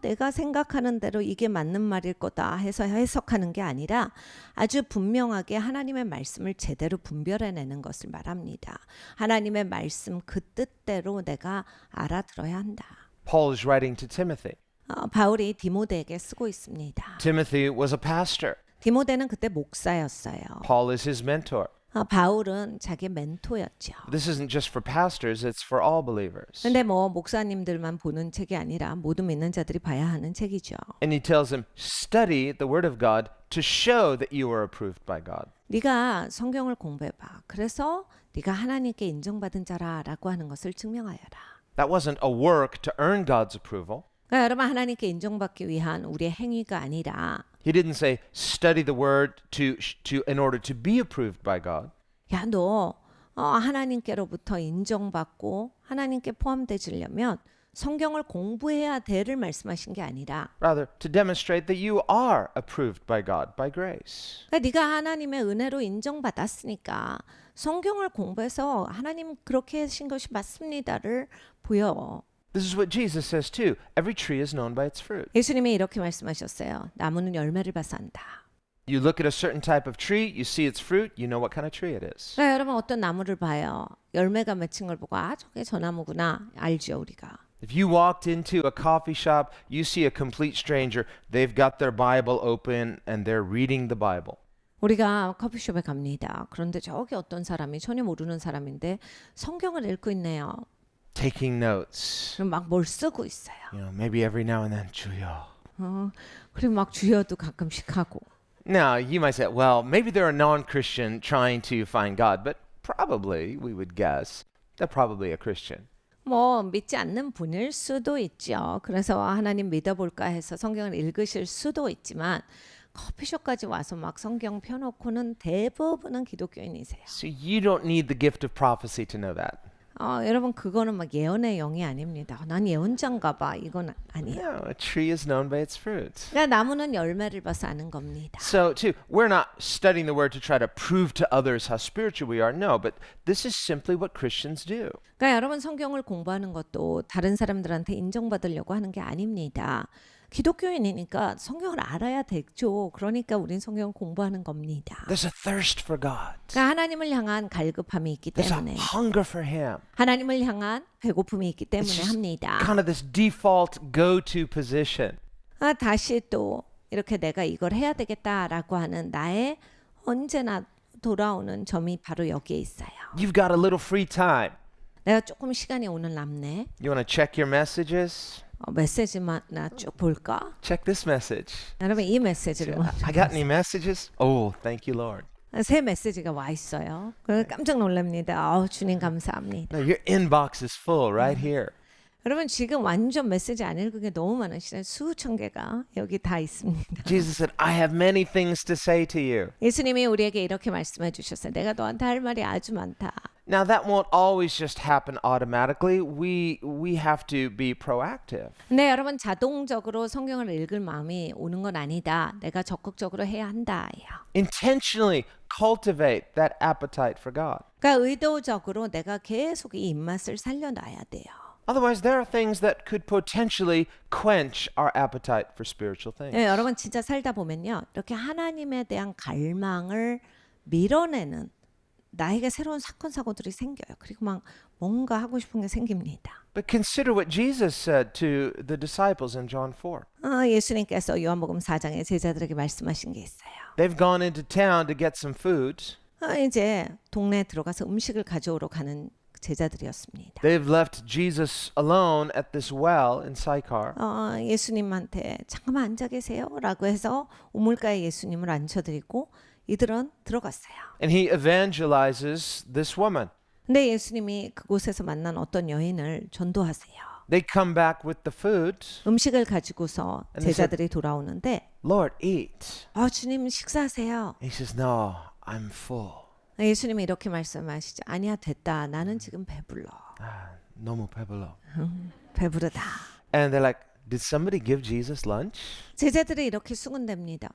내가 생각하는 대로 이게 맞는 말일 거다 해서 해석하는 게 아니라 아주 분명하게 하나님의 말씀을 제대로 분별해내는 것을 말합니다. 하나님의 말씀 그 뜻대로 내가 알아들어야 한다. Paul is writing to Timothy. 바울이 디모데에게 쓰고 있습니다. Timothy was a pastor. 디모데는 그때 목사였어요. Paul is his mentor. 바울은 자기 멘토였죠. This isn't just for pastors, it's for all believers. 근데 목사님들만 보는 책이 아니라 모든 믿는 자들이 봐야 하는 책이죠. And he tells him, study the word of God to show that you are approved by God. 네가 성경을 공부해봐. 그래서 네가 하나님께 인정받은 자라라고 하는 것을 증명하여라. That wasn't a work to earn God's approval. 그러니까 여러분 하나님께 인정받기 위한 우리의 행위가 아니라 He didn't say study the word in order to be approved by God. 야, 너 하나님께로부터 인정받고 하나님께 포함되지려면 성경을 공부해야 돼를 말씀하신 게 아니라 Rather, to demonstrate that you are approved by God by grace. 그러니까 네가 하나님의 은혜로 인정받았으니까 성경을 공부해서 하나님 그렇게 하신 것이 맞습니다를 보여. This is what Jesus says too. Every tree is known by its fruit. 예수님이 이렇게 말씀하셨어요. 나무는 열매를 봐서 안다. You look at a certain type of tree, you see its fruit, you know what kind of tree it is. 그러니까 여러분 어떤 나무를 봐요. 열매가 맺힌 걸 보고 저게 저 나무구나 알죠 우리가. If you walked into a coffee shop, you see a complete stranger. They've got their Bible open and they're reading the Bible. 우리가 커피숍에 갑니다. 그런데 저기 어떤 사람이 전혀 모르는 사람인데 성경을 읽고 있네요. Taking notes. 그럼 막 뭘 쓰고 있어요. Maybe every now and then, 주여. 그리고 막 주여도 가끔씩 하고. Now, you might say, well, maybe they're a non-Christian trying to find God, but probably, we would guess, they're probably a Christian. 믿지 않는 분일 수도 있죠. 그래서 하나님 믿어볼까 해서 성경을 읽으실 수도 있지만 커피숍까지 와서 막 성경 펴놓고는 대부분은 기독교인이세요. So you don't need the gift of prophecy to know that. 여러분 그거는 막 예언의 영이 아닙니다. 난 예언자인가 봐. 이건 아니에요. No, a tree is known by its fruit. 그러니까 나무는 열매를 봐서 아는 겁니다. So, too, we're not studying the word to try to prove to others how spiritual we are. No, but this is simply what Christians do. 그러니까 여러분 성경을 공부하는 것도 다른 사람들한테 인정받으려고 하는 게 아닙니다. 기독교인이니까 성경을 알아야 되죠. 그러니까 우린 성경을 공부하는 겁니다. There's a thirst for God. 그러니까 하나님을 향한 갈급함이 있기 There's 때문에 a hunger for Him. 하나님을 향한 배고픔이 있기 때문에 just 합니다. Kind of this default go-to position. 다시 또 이렇게 내가 이걸 해야 되겠다라고 하는 나의 언제나 돌아오는 점이 바로 여기에 있어요. You've got a little free time. 내가 조금 시간이 오늘 남네. You want to check your messages? 메시지만 나 쭉 볼까? Check this message. 여러분 이 메시지를 I got any messages? Oh, thank you, Lord. 새 메시지가 와 있어요. 그래서 깜짝 놀랍니다. 주님 감사합니다. No, your inbox is full right here. 여러분 지금 완전 메시지 안 읽은 게 너무 많으시잖아요. 수천 개가 여기 다 있습니다. Jesus said, I have many things to say to you. 예수님이 우리에게 이렇게 말씀해 주셨어요. 내가 너한테 할 말이 아주 많다. Now, that won't always just happen automatically. We have to be proactive. 근데 여러분 자동적으로 성경을 읽을 마음이 오는 건 아니다. 내가 적극적으로 해야 한다예요. Intentionally cultivate that appetite for God. 그러니까 의도적으로 내가 계속 이 입맛을 살려놔야 돼요. Otherwise, there are things that could potentially quench our appetite for spiritual things. 네, 여러분 진짜 살다 보면요. 이렇게 하나님에 대한 갈망을 밀어내는 나에게 새로운 사건 사고들이 생겨요. 그리고 막 뭔가 하고 싶은 게 생깁니다. But consider what Jesus said to the disciples in John 4. 예수님께서 요한복음 4장에 제자들에게 말씀하신 게 있어요. They've gone into town to get some food. 이제 동네에 들어가서 음식을 가져오러 가는 제자들이었습니다. They've left Jesus alone at this well in Sychar. 예수님한테 잠깐만 앉아 계세요라고 해서 우물가에 예수님을 앉혀드리고 이들은 들어갔어요. And he evangelizes this woman. 근데 예수님이 그곳에서 만난 어떤 여인을 전도하세요. They come back with the food. 음식을 가지고서 And they said, 제자들이 돌아오는데 Lord, eat. 주님 식사하세요. He says, No, I'm full. 예수님이 이렇게 말씀하시죠. 아니야 됐다. 나는 지금 배불러. 너무 배불러. 배부르다. And they're like, Did somebody give Jesus lunch? 제자들이 이렇게 수군댑니다.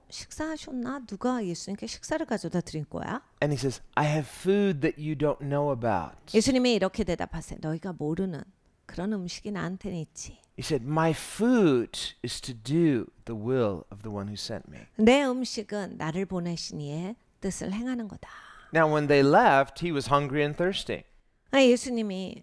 식사하셨나? 누가 예수님께 식사를 가져다 드린 거야? And he says, I have food that you don't know about. 예수님이 이렇게 대답하세요. 너희가 모르는 그런 음식이 나한테는 있지. He said, My food is to do the will of the one who sent me. 내 음식은 나를 보내신 이의 뜻을 행하는 거다. Now, when they left, he was hungry and thirsty. 예수님이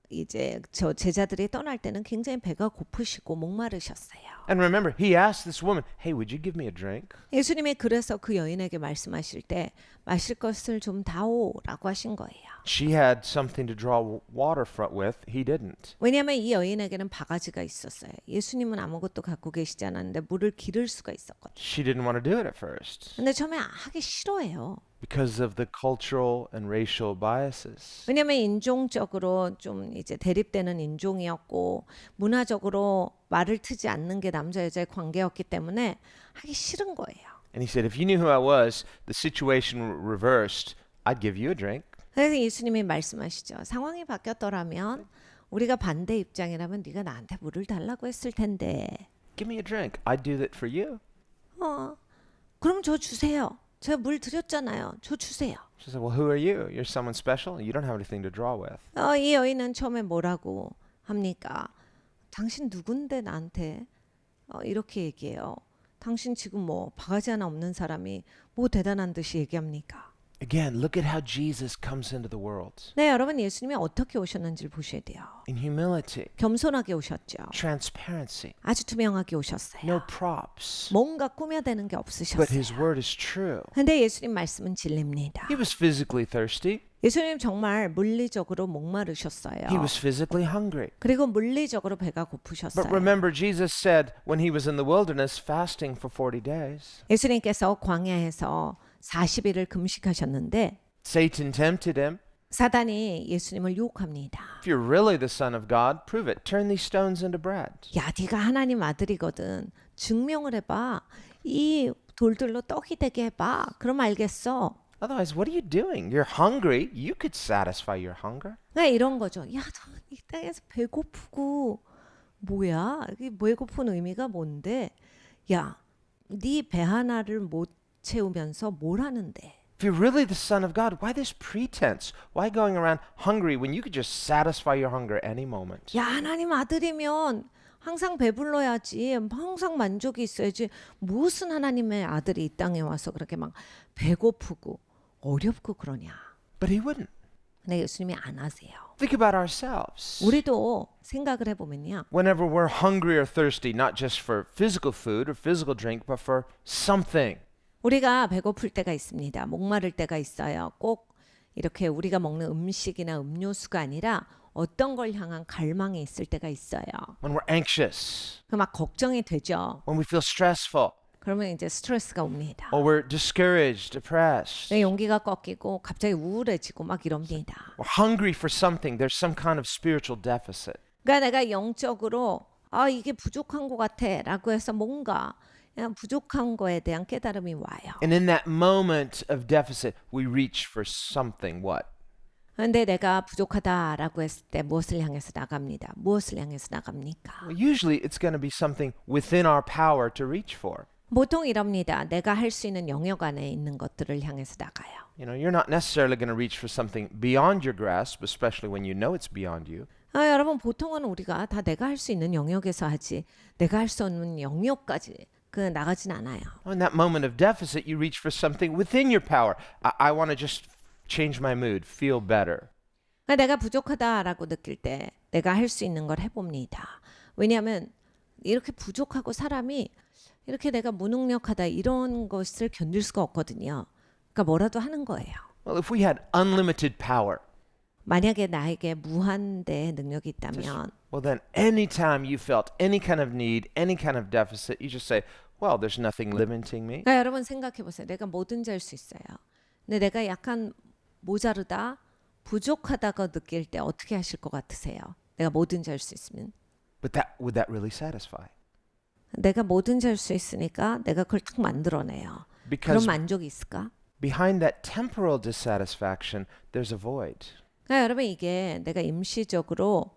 이제 저 제자들이 떠날 때는 굉장히 배가 고프시고 목마르셨어요. And remember, he asked this woman, Hey, would you give me a drink? 예수님이 그래서 그 여인에게 말씀하실 때 마실 것을 좀 다오라고 하신 거예요. She had something to draw water with. He didn't. 왜냐하면 이 여인에게는 바가지가 있었어요. 예수님은 아무것도 갖고 계시지 않았는데 물을 기를 수가 있었거든요. She didn't want to do it at first 근데 처음에 하기 싫어해요. because of the cultural and racial biases. 왜냐하면 인종적으로 좀 이제 대립되는 인종이었고 문화적으로 말을 트지 않는 게 남자 여자의 관계였기 때문에 하기 싫은 거예요. And he said, If you knew who I was, the situation reversed, I'd give you a drink. 그래서 예수님이 말씀하시죠. 상황이 바뀌었더라면 우리가 반대 입장이라면 네가 나한테 물을 달라고 했을 텐데. Give me a drink. I'd do that for you. 그럼 저 주세요. 제가 물 드렸잖아요. 저 주세요. She said, Well, who are you? You're someone special? You don't have anything to draw with. 이 여인은 처음에 뭐라고 합니까? 당신 누군데 나한테 이렇게 얘기해요. 당신 지금 뭐 바가지 하나 없는 사람이 뭐 대단한 듯이 얘기합니까? Again, look at how Jesus comes into the world. 네, 여러분 예수님이 어떻게 오셨는지를 보셔야 돼요. In humility, 겸손하게 오셨죠. transparency, 아주 투명하게 오셨어요. no props. 뭔가 꾸며대는 게 But 없으셨어요. his word is true. 근데 예수님 말씀은 진리입니다. He was physically thirsty. 예수님 정말 물리적으로 목마르셨어요. He was physically hungry. 그리고 물리적으로 배가 고프셨어요. But remember, Jesus said when he was in the wilderness fasting for 40 days, 예수님께서 광야에서 40일을 금식하셨는데 Satan tempted him. 사단이 예수님을 유혹합니다. If you're really the Son of God, prove it. Turn these stones into bread. 야, 네가 하나님 아들이거든. 증명을 해봐. 이 돌들로 떡이 되게 해봐. 그럼 알겠어. Otherwise, what are you doing? You're hungry. You could satisfy your hunger. 그러니까 이런 거죠. 야, 너 이 땅에서 배고프고 뭐야? 이게 배고픈 의미가 뭔데? 야, 네 배 하나를 못 채우면서 뭘 하는데? If you're really the Son of God, why this pretense? Why going around hungry when you could just satisfy your hunger any moment? 야, 하나님 아들이면 항상 배불러야지. 항상 만족이 있어야지. 무슨 하나님의 아들이 이 땅에 와서 그렇게 막 배고프고 어렵고 그러냐? But he wouldn't. 근데 예수님이 안 하세요. Think about ourselves. 우리도 생각을 해보면요. Whenever we're hungry or thirsty, not just for physical food or physical drink, but for something. 우리가 배고플 때가 있습니다. 목마를 때가 있어요. 꼭 이렇게 우리가 먹는 음식이나 음료수가 아니라 어떤 걸 향한 갈망이 있을 때가 있어요. When we're anxious, 막 걱정이 되죠. when we feel stressful, 그러면 이제 스트레스가 옵니다. or we're discouraged, depressed. 내 용기가 꺾이고 갑자기 우울해지고 막 이럽니다. We're hungry for something. There's some kind of spiritual deficit. 그러니까 내가 영적으로 아 이게 부족한 것 같아라고 해서 뭔가 그냥 부족한 거에 대한 깨달음이 와요. And in that moment of deficit, we reach for something. What? 근데 내가 부족하다라고 했을 때 무엇을 향해서 나갑니다. 무엇을 향해서 나갑니까? Well, usually it's going to be something within our power to reach for. 보통 이럽니다. 내가 할 수 있는 영역 안에 있는 것들을 향해서 나가요. You know, you're not necessarily going to reach for something beyond your grasp, especially when you know it's beyond you. 여러분 보통은 우리가 다 내가 할 수 있는 영역에서 하지 내가 할 수 없는 영역까지 나가진 않아요. In that moment of deficit, you reach for something within your power. I want to just change my mood, feel better. 그러니까 내가 부족하다라고 느낄 때 내가 할 수 있는 걸 해봅니다. 왜냐하면 이렇게 부족하고 사람이 이렇게 내가 무능력하다 이런 것을 견딜 수가 없거든요. 그러니까 뭐라도 하는 거예요. Well, if we had unlimited power, 만약에 나에게 무한대의 능력이 있다면 well, then anytime you felt any kind of need, any kind of deficit, you just say, well, there's nothing limiting me. 그러니까 여러분 생각해 보세요. 내가 뭐든지 할 수 있어요. 근데 내가 약간 모자르다, 부족하다고 느낄 때 어떻게 하실 것 같으세요? 내가 뭐든지 할 수 있으면 But would that really satisfy? 내가 뭐든지 할 수 있으니까 내가 그걸 딱 만들어내요. 그런 Because 만족이 있을까? behind that temporal dissatisfaction, there's a void. 그러니까 여러분 이게 내가 임시적으로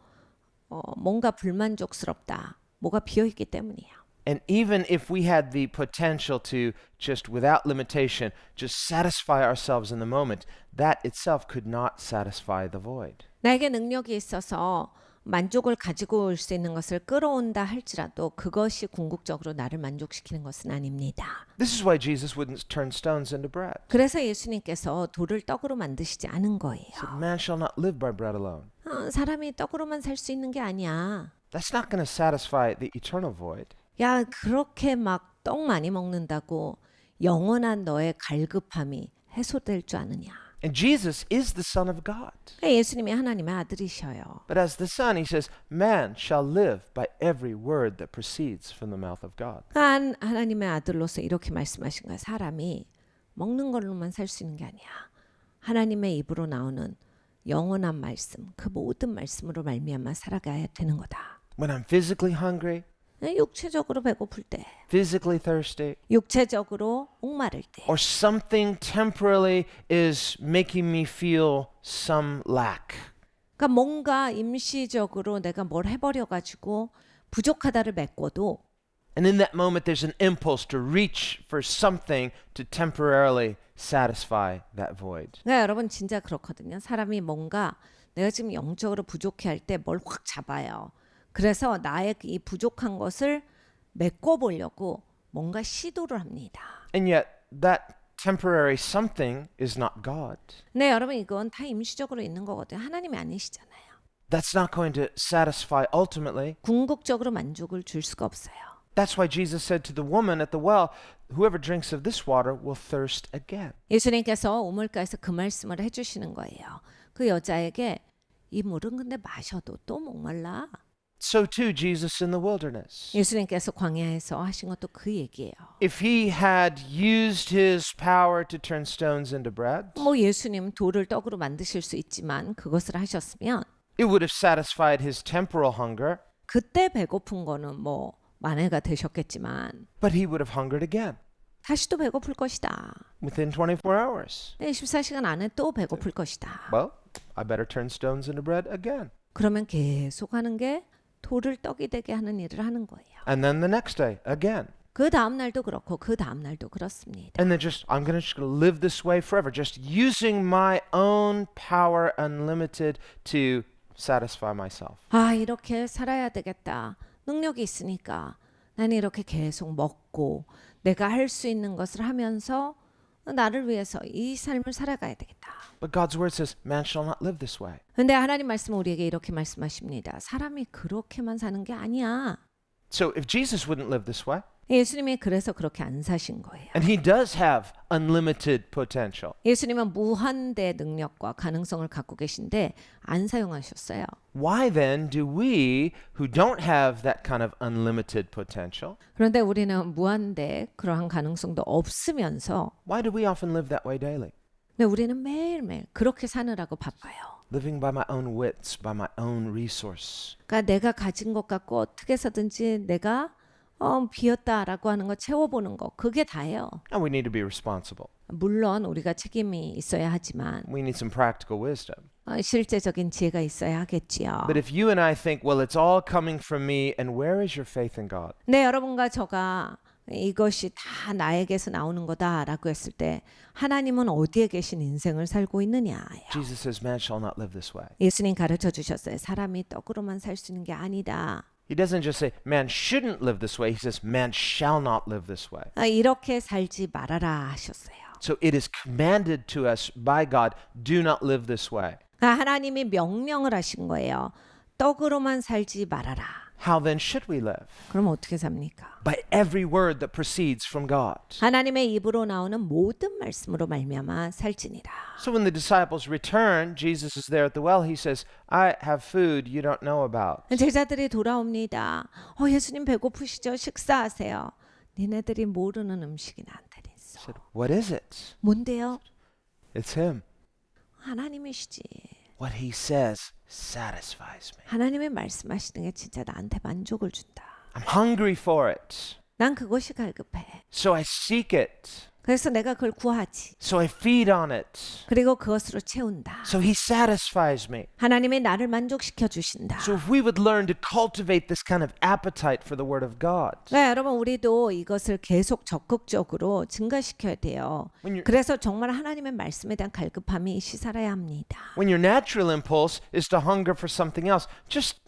뭔가 불만족스럽다, 뭐가 비어있기 때문이에요. And even if we had the potential to just without limitation, just satisfy ourselves in the moment, that itself could not satisfy the void. 나에게 능력이 있어서 만족을 가지고 올 수 있는 것을 끌어온다 할지라도 그것이 궁극적으로 나를 만족시키는 것은 아닙니다. This is why Jesus wouldn't turn stones into bread. 그래서 예수님께서 돌을 떡으로 만드시지 않은 거예요. He said, man shall not live by bread alone. 사람이 떡으로만 살 수 있는 게 아니야. That's not going to satisfy the eternal void. 야, 그렇게 막 떡 많이 먹는다고 영원한 너의 갈급함이 해소될 줄 아느냐. And Jesus is the Son of God. 그러니까 예수님이 하나님의 아들이셔요. But as the Son, he says, man shall live by every word that proceeds from the mouth of God. 하나님의 아들로서 이렇게 말씀하신 거예요. 사람이 먹는 걸로만 살 수 있는 게 아니야. 하나님의 입으로 나오는 영원한 말씀, 그 모든 말씀으로 말미암아 살아가야 되는 거다. When I'm physically hungry, 육체적으로 배고플 때, physically thirsty, 육체적으로 목마를 때, or something temporarily is making me feel some lack. 그러니까 뭔가 임시적으로 내가 뭘 해버려 가지고 부족하다를 메꿔도 And in that moment, there's an impulse to reach for something to temporarily satisfy that void. 그러니까 여러분 진짜 그렇거든요. 사람이 뭔가 내가 지금 영적으로 부족해 할 때 뭘 확 잡아요. 그래서 나의 이 부족한 것을 메꿔보려고 뭔가 시도를 합니다. And yet, that temporary something is not God. 네, 여러분 이건 다 임시적으로 있는 거거든요. 하나님이 아니시잖아요. That's not going to satisfy ultimately. 궁극적으로 만족을 줄 수가 없어요. That's why Jesus said to the woman at the well, whoever drinks of this water will thirst again. 예수님께서 우물가에서 그 말씀을 해주시는 거예요. 그 여자에게 이 물은 근데 마셔도 또 목말라. So too Jesus in the wilderness. 예수님께서 광야에서 하신 것도 그 얘기예요. If he had used his power to turn stones into bread, 뭐 예수님 돌을 떡으로 만드실 수 있지만 그것을 하셨으면 it would have satisfied his temporal hunger, 그때 배고픈 거는 뭐 만회가 되셨겠지만 but he would have hungered again 다시 또 배고플 것이다. within 24 hours. 24시간 안에 또 배고플 것이다. Well, I better turn stones into bread again. 그러면 계속 하는 게 돌을 떡이 되게 하는 일을 하는 거예요. And then the next day, again. 그 다음 날도 그렇고 그 다음 날도 그렇습니다. And then I'm just going to live this way forever, just using my own power unlimited to satisfy myself. 아, 이렇게 살아야 되겠다. 능력이 있으니까 나는 이렇게 계속 먹고 내가 할 수 있는 것을 하면서 나를 위해서 이 삶을 살아가야 되겠다. But God's word says, man shall not live this way. 근데 하나님 말씀은 우리에게 이렇게 말씀하십니다. 사람이 그렇게만 사는 게 아니야. So if Jesus wouldn't live this way, 예수님이 그래서 그렇게 안 사신 거예요. and he does have unlimited potential, 예수님은 무한대 능력과 가능성을 갖고 계신데 안 사용하셨어요. why then do we who don't have that kind of unlimited potential, 그런데 우리는 무한대 그러한 가능성도 없으면서 why do we often live that way daily? 근데 우리는 매일매일 그렇게 사느라고 바빠요. living by my own wits, by my own resource. 그러니까 내가 가진 것 갖고 어떻게 해서든지 내가 비었다라고 하는 거 채워보는 거 그게 다예요. And we need to be responsible. 물론 우리가 책임이 있어야 하지만 We need some practical wisdom. 실제적인 지혜가 있어야 하겠지요. But if you and I think, well, it's all coming from me, and where is your faith in God? 네, 여러분과 저가 이것이 다 나에게서 나오는 거다라고 했을 때 하나님은 어디에 계신 인생을 살고 있느냐예요. Jesus says, man shall not live this way. 예수님 가르쳐 주셨어요. 사람이 떡으로만 살 수 있는 게 아니다. He doesn't just say, man shouldn't live this way. He says, man shall not live this way. 이렇게 살지 말아라 하셨어요. So it is commanded to us by God, do not live this way. 하나님이 명령을 하신 거예요. 떡으로만 살지 말아라. How then should we live? 그럼 어떻게 삽니까? By every word that proceeds from God. 하나님의 입으로 나오는 모든 말씀으로 말미암아 살지니라. So when the disciples return, Jesus is there at the well. He says, I have food you don't know about. 제자들이 돌아옵니다. 예수님 배고프시죠? 식사하세요. 니네들이 모르는 음식이 나한테 He 있어. said, what is it? 뭔데요? It's him. 하나님이시지. What he says satisfies me. 하나님의 말씀하시는 게 진짜 나한테 만족을 준다. I'm hungry for it. 난 그것이 갈급해. So I seek it. 그래서 내가 그걸 구하지. So I feed on it. 그리고 그것으로 채운다. So he satisfies me. 하나님이 나를 만족시켜 주신다. So if we would learn to cultivate this kind of appetite for the word of God. 네, 여러분 우리도 이것을 계속 적극적으로 증가시켜야 돼요. 그래서 정말 하나님의 말씀에 대한 갈급함이 시살아야 합니다. When your natural impulse is to hunger for something else, just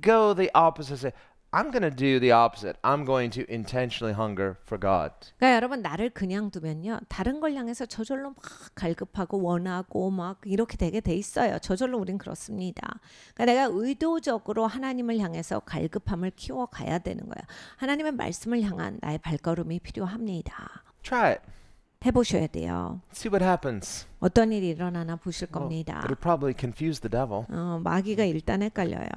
go the opposite. Say, I'm going to do the opposite. I'm going to intentionally hunger for God. 그러니까 여러분 나를 그냥 두면요. 다른 걸 향해서 저절로 막 갈급하고 원하고 막 이렇게 되게 돼 있어요. 저절로 우린 그렇습니다. 그러니까 내가 의도적으로 하나님을 향해서 갈급함을 키워 가야 되는 거예요. 하나님의 말씀을 향한 나의 발걸음이 필요합니다. Try it. 해보셔야 돼요. See what happens. 어떤 일이 일어나나 보실 Well, 겁니다. it'll probably confuse the devil. 마귀가 일단 헷갈려요.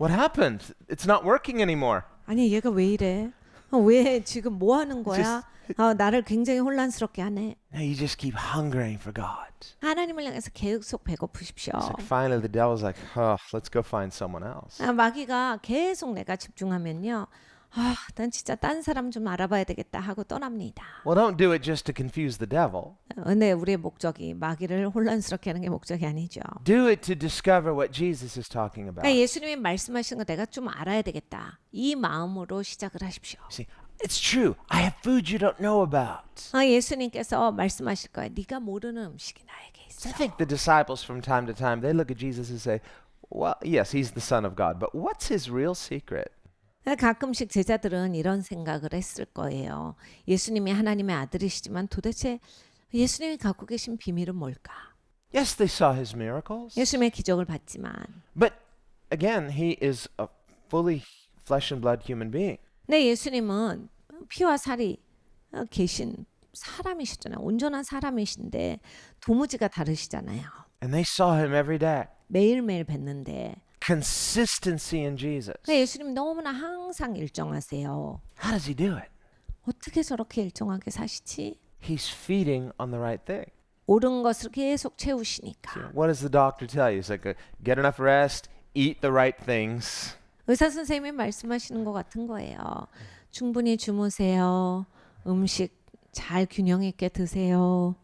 What happened? It's not working anymore. 아니 얘가 왜 이래? 왜 지금 뭐 하는 거야? 나를 굉장히 혼란스럽게 하네. Now you just keep hungering for God. 하나님을 향해서 계속 배고프십시오. It's like finally the devil's like, oh, let's go find someone else. 마귀가 계속 내가 집중하면요. 난 진짜 딴 사람 좀 알아봐야 되겠다 하고 떠납니다. Well, don't do it just to confuse the devil. 근데 우리의 목적이 마귀를 혼란스럽게 하는 게 목적이 아니죠. Do it to discover what Jesus is talking about. 그러니까 예수님이 말씀하시는 거 내가 좀 알아야 되겠다. 이 마음으로 시작을 하십시오. See, it's true. I have food you don't know about. 예수님께서 말씀하실 거예요. 네가 모르는 음식이 나에게 있어. I think the disciples from time to time, they look at Jesus and say, well, yes, he's the Son of God, but what's his real secret? 가끔씩 제자들은 이런 생각을 했을 거예요. 예수님이 하나님의 아들이시지만 도대체 예수님이 갖고 계신 비밀은 뭘까? Yes, they saw his miracles, 예수님의 기적을 봤지만 but again, he is a fully flesh and blood human being. 네, 예수님은 피와 살이 계신 사람이시잖아요. 온전한 사람이신데 도무지가 다르시잖아요. And they saw him every day. 매일매일 뵀는데 Consistency in Jesus. 예수님 너무나 항상 일정하세요. How does he do it? 어떻게 저렇게 일정하게 사시지? He's feeding on the right thing. 옳은 것을 계속 채우시니까. What does the doctor tell you? It's like, get enough rest, eat the right things. 의사 선생님이 말씀하시는 것 같은 거예요. 충분히 주무세요. 음식 잘 균형 있게 드세요.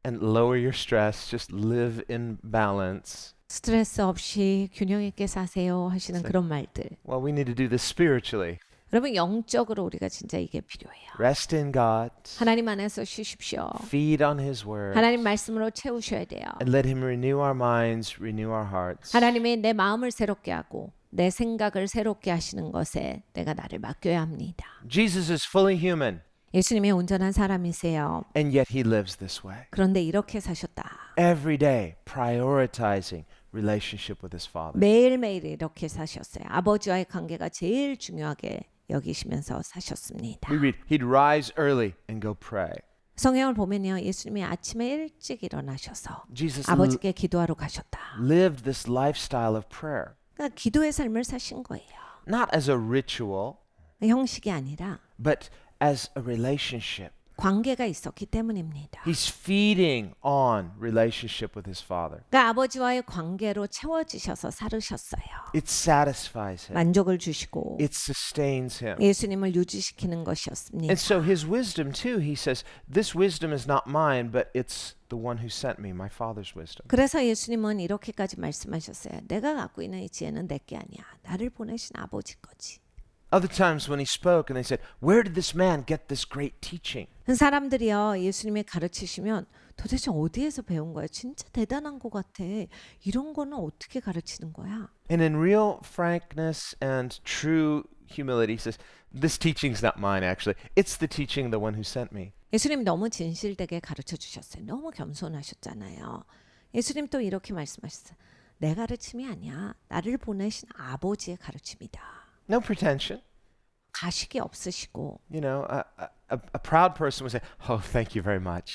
And lower your stress. Just live in balance. 스트레스 없이 균형 있게 사세요 하시는 그런 말들. Well, we need to do this spiritually. 여러분 영적으로 우리가 진짜 이게 필요해요. Rest in God. 하나님 안에서 쉬십시오. Feed on His Word. 하나님 말씀으로 채우셔야 돼요. And let Him renew our minds, renew our hearts. 하나님이 내 마음을 새롭게 하고 내 생각을 새롭게 하시는 것에 내가 나를 맡겨야 합니다. Jesus is fully human, 예수님이 온전한 사람이세요. and yet He lives this way. 그런데 이렇게 사셨다. Every day, prioritizing relationship with His Father. 매일매일 이렇게 사셨어요. 아버지와의 관계가 제일 중요하게 여기시면서 사셨습니다. We read, He'd rise early and go pray. 성경을 보면요. 예수님이 아침에 일찍 일어나셔서 Jesus 아버지께 기도하러 가셨다. lived this lifestyle of prayer, 그러니까 기도의 삶을 사신 거예요. not as a ritual, 형식이 아니라 but as a relationship. 관계가 있었기 때문입니다. He's feeding on relationship with his father. 그러니까 아버지와의 관계로 채워지셔서 살으셨어요. It satisfies him. 만족을 주시고 It sustains him. 예수님을 유지시키는 것이었습니다. And so his wisdom too, he says, this wisdom is not mine, but it's the one who sent me, my father's wisdom. 그래서 예수님은 이렇게까지 말씀하셨어요. 내가 갖고 있는 이 지혜는 내게 아니야. 나를 보내신 아버지 거지. Other times when he spoke and they said, where did this man get this great teaching? 사람들이요 예수님이 가르치시면 도대체 어디에서 배운 거야? 진짜 대단한 것 같아. 이런 거는 어떻게 가르치는 거야? And in real frankness and true humility, he says, this teaching's not mine actually. It's the teaching of the one who sent me. 예수님 너무 진실되게 가르쳐 주셨어요. 너무 겸손하셨잖아요. 예수님 또 이렇게 말씀하셨어요. 내 가르침이 아니야. 나를 보내신 아버지의 가르침이다. No pretension. 가식이 없으시고 You know, a proud person would say, oh, thank you very much.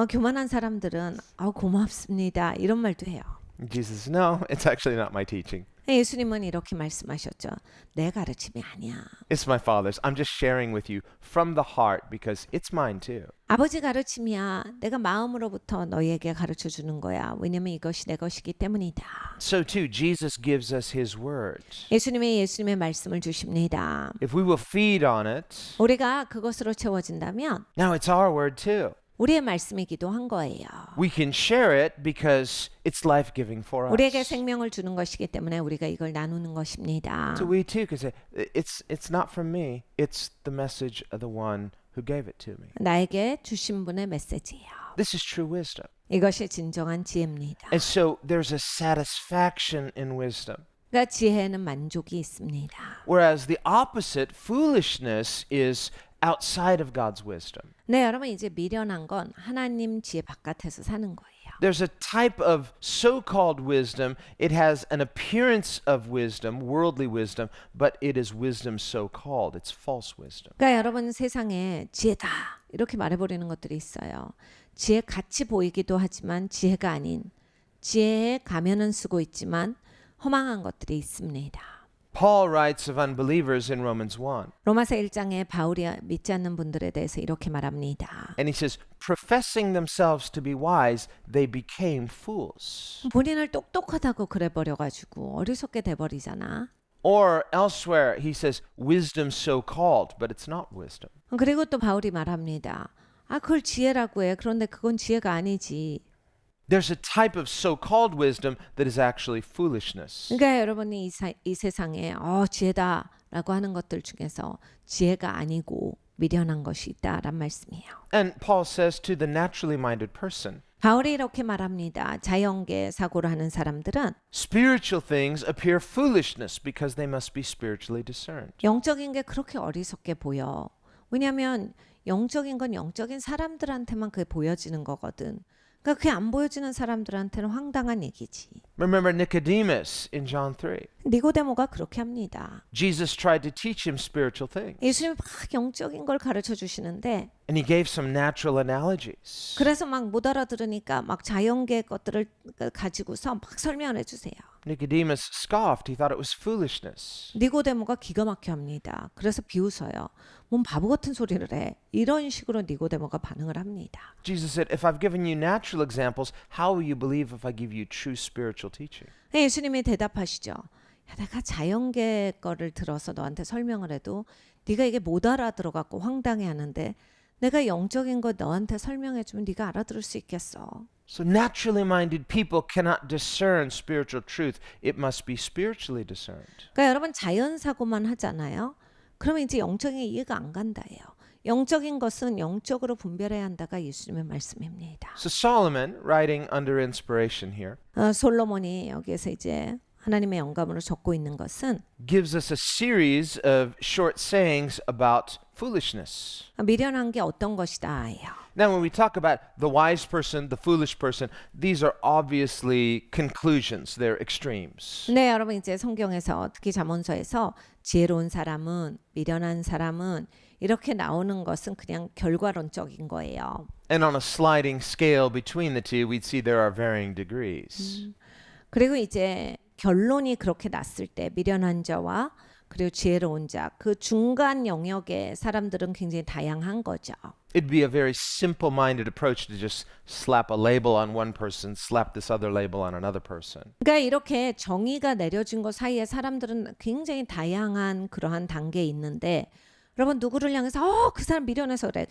교만한 사람들은 고맙습니다. 이런 말도 해요. Jesus, no, it's actually not my teaching. 예수님은 이렇게 말씀하셨죠. 내 가르침이 아니야. It's my Father's. I'm just sharing with you from the heart because it's mine too. 아버지 가르침이야. 내가 마음으로부터 너희에게 가르쳐 주는 거야. 왜냐면 이것이 내 것이기 때문이다. So too, Jesus gives us His Word. 예수님의 말씀을 주십니다. If we will feed on it, 우리가 그것으로 채워진다면 now it's our Word too. 우리의 말씀이기도 한 거예요. We can share it because it's life-giving for 우리에게 us. 생명을 주는 것이기 때문에 우리가 이걸 나누는 것입니다. So we too can say, it's not from me. It's the message of the one who gave it to me. 나에게 주신 분의 메시지예요. This is true wisdom. 이것이 진정한 지혜입니다. And so there's a satisfaction in wisdom. 그러니까 지혜에는 만족이 있습니다. Whereas the opposite, foolishness, is outside of God's wisdom. 네, 여러분 이제 미련한 건 하나님 지혜 바깥에서 사는 거예요. There's a type of so-called wisdom. It has an appearance of wisdom, worldly wisdom, but it is wisdom so-called. It's false wisdom. 그러니까 여러분 세상에 지혜다 이렇게 말해버리는 것들이 있어요. 지혜 같이 보이기도 하지만 지혜가 아닌 지혜의 가면은 쓰고 있지만 허망한 것들이 있습니다. Paul writes of unbelievers in Romans 1. 로마서 1장에 바울이 믿지 않는 분들에 대해서 이렇게 말합니다. And he says, professing themselves to be wise, they became fools. 본인을 똑똑하다고 그래 버려가지고 어리석게 돼버리잖아. Or elsewhere, he says, wisdom so called, but it's not wisdom. 그리고 또 바울이 말합니다. 그걸 지혜라고 해. 그런데 그건 지혜가 아니지. There's a type of so-called wisdom that is actually foolishness. 그러니까 여러분이 이 세상에 지혜다라고 하는 것들 중에서 지혜가 아니고 미련한 것이 있다란 말씀이에요. And Paul says to the naturally minded person, 바울이 이렇게 말합니다. 자연계 사고를 하는 사람들은 spiritual things appear foolishness because they must be spiritually discerned. 영적인 게 그렇게 어리석게 보여. 왜냐하면 영적인 건 영적인 사람들한테만 그게 보여지는 거거든. 그러니까 그게 안 보여지는 사람들한테는 황당한 얘기지. Remember Nicodemus in John 3. 니고데모가 그렇게 합니다. Jesus tried to teach him spiritual things. 예수님이 막 영적인 걸 가르쳐 주시는데 And he gave some natural analogies. 그래서 막 못 알아들으니까 막 자연계 것들을 가지고서 막 설명을 해주세요. Nicodemus scoffed. He thought it was foolishness. 니고데모가 기가 막혀 합니다. 그래서 비웃어요. 뭔 바보 같은 소리를 해. 이런 식으로 니고데모가 반응을 합니다. Jesus said, if I've given you natural examples, how will you believe if I give you true spiritual teaching? 예수님이 대답하시죠. 야, 내가 자연계 거를 들어서 너한테 설명을 해도 네가 이게 못 알아들어갖고 황당해하는데 내가 영적인 거 너한테 설명해주면 네가 알아들을 수 있겠어. So naturally minded people cannot discern spiritual truth. It must be spiritually discerned. 그러니까 여러분 자연 사고만 하잖아요. 그러면 이제 영적인 이해가 안 간다예요. 영적인 것은 영적으로 분별해야 한다가 예수님의 말씀입니다. So Solomon, writing under inspiration here, 솔로몬이 여기에서 이제 하나님의 영감으로 적고 있는 것은 gives us a series of short sayings about foolishness. 미련한 게 어떤 것이다예요. Now, when we talk about the wise person, the foolish person, these are obviously conclusions. They're extremes. 네, 여러분 이제 성경에서 특히 잠언서에서 지혜로운 사람은 미련한 사람은 이렇게 나오는 것은 그냥 결과론적인 거예요. And on a sliding scale between the two, we'd see there are varying degrees. 그리고 이제 결론이 그렇게 났을 때 미련한 자와 그리고 지혜로운 자, 그 중간 영역의 사람들은 굉장히 다양한 거죠. It'd be a very simple-minded approach to just slap a label on one person, slap this other label on another person. 그러니까 이렇게 정의가 내려진 것 사이에 사람들은 굉장히 다양한 그러한 단계에 있는데 여러분 누구를 향해서 그 사람 미련해서 그래.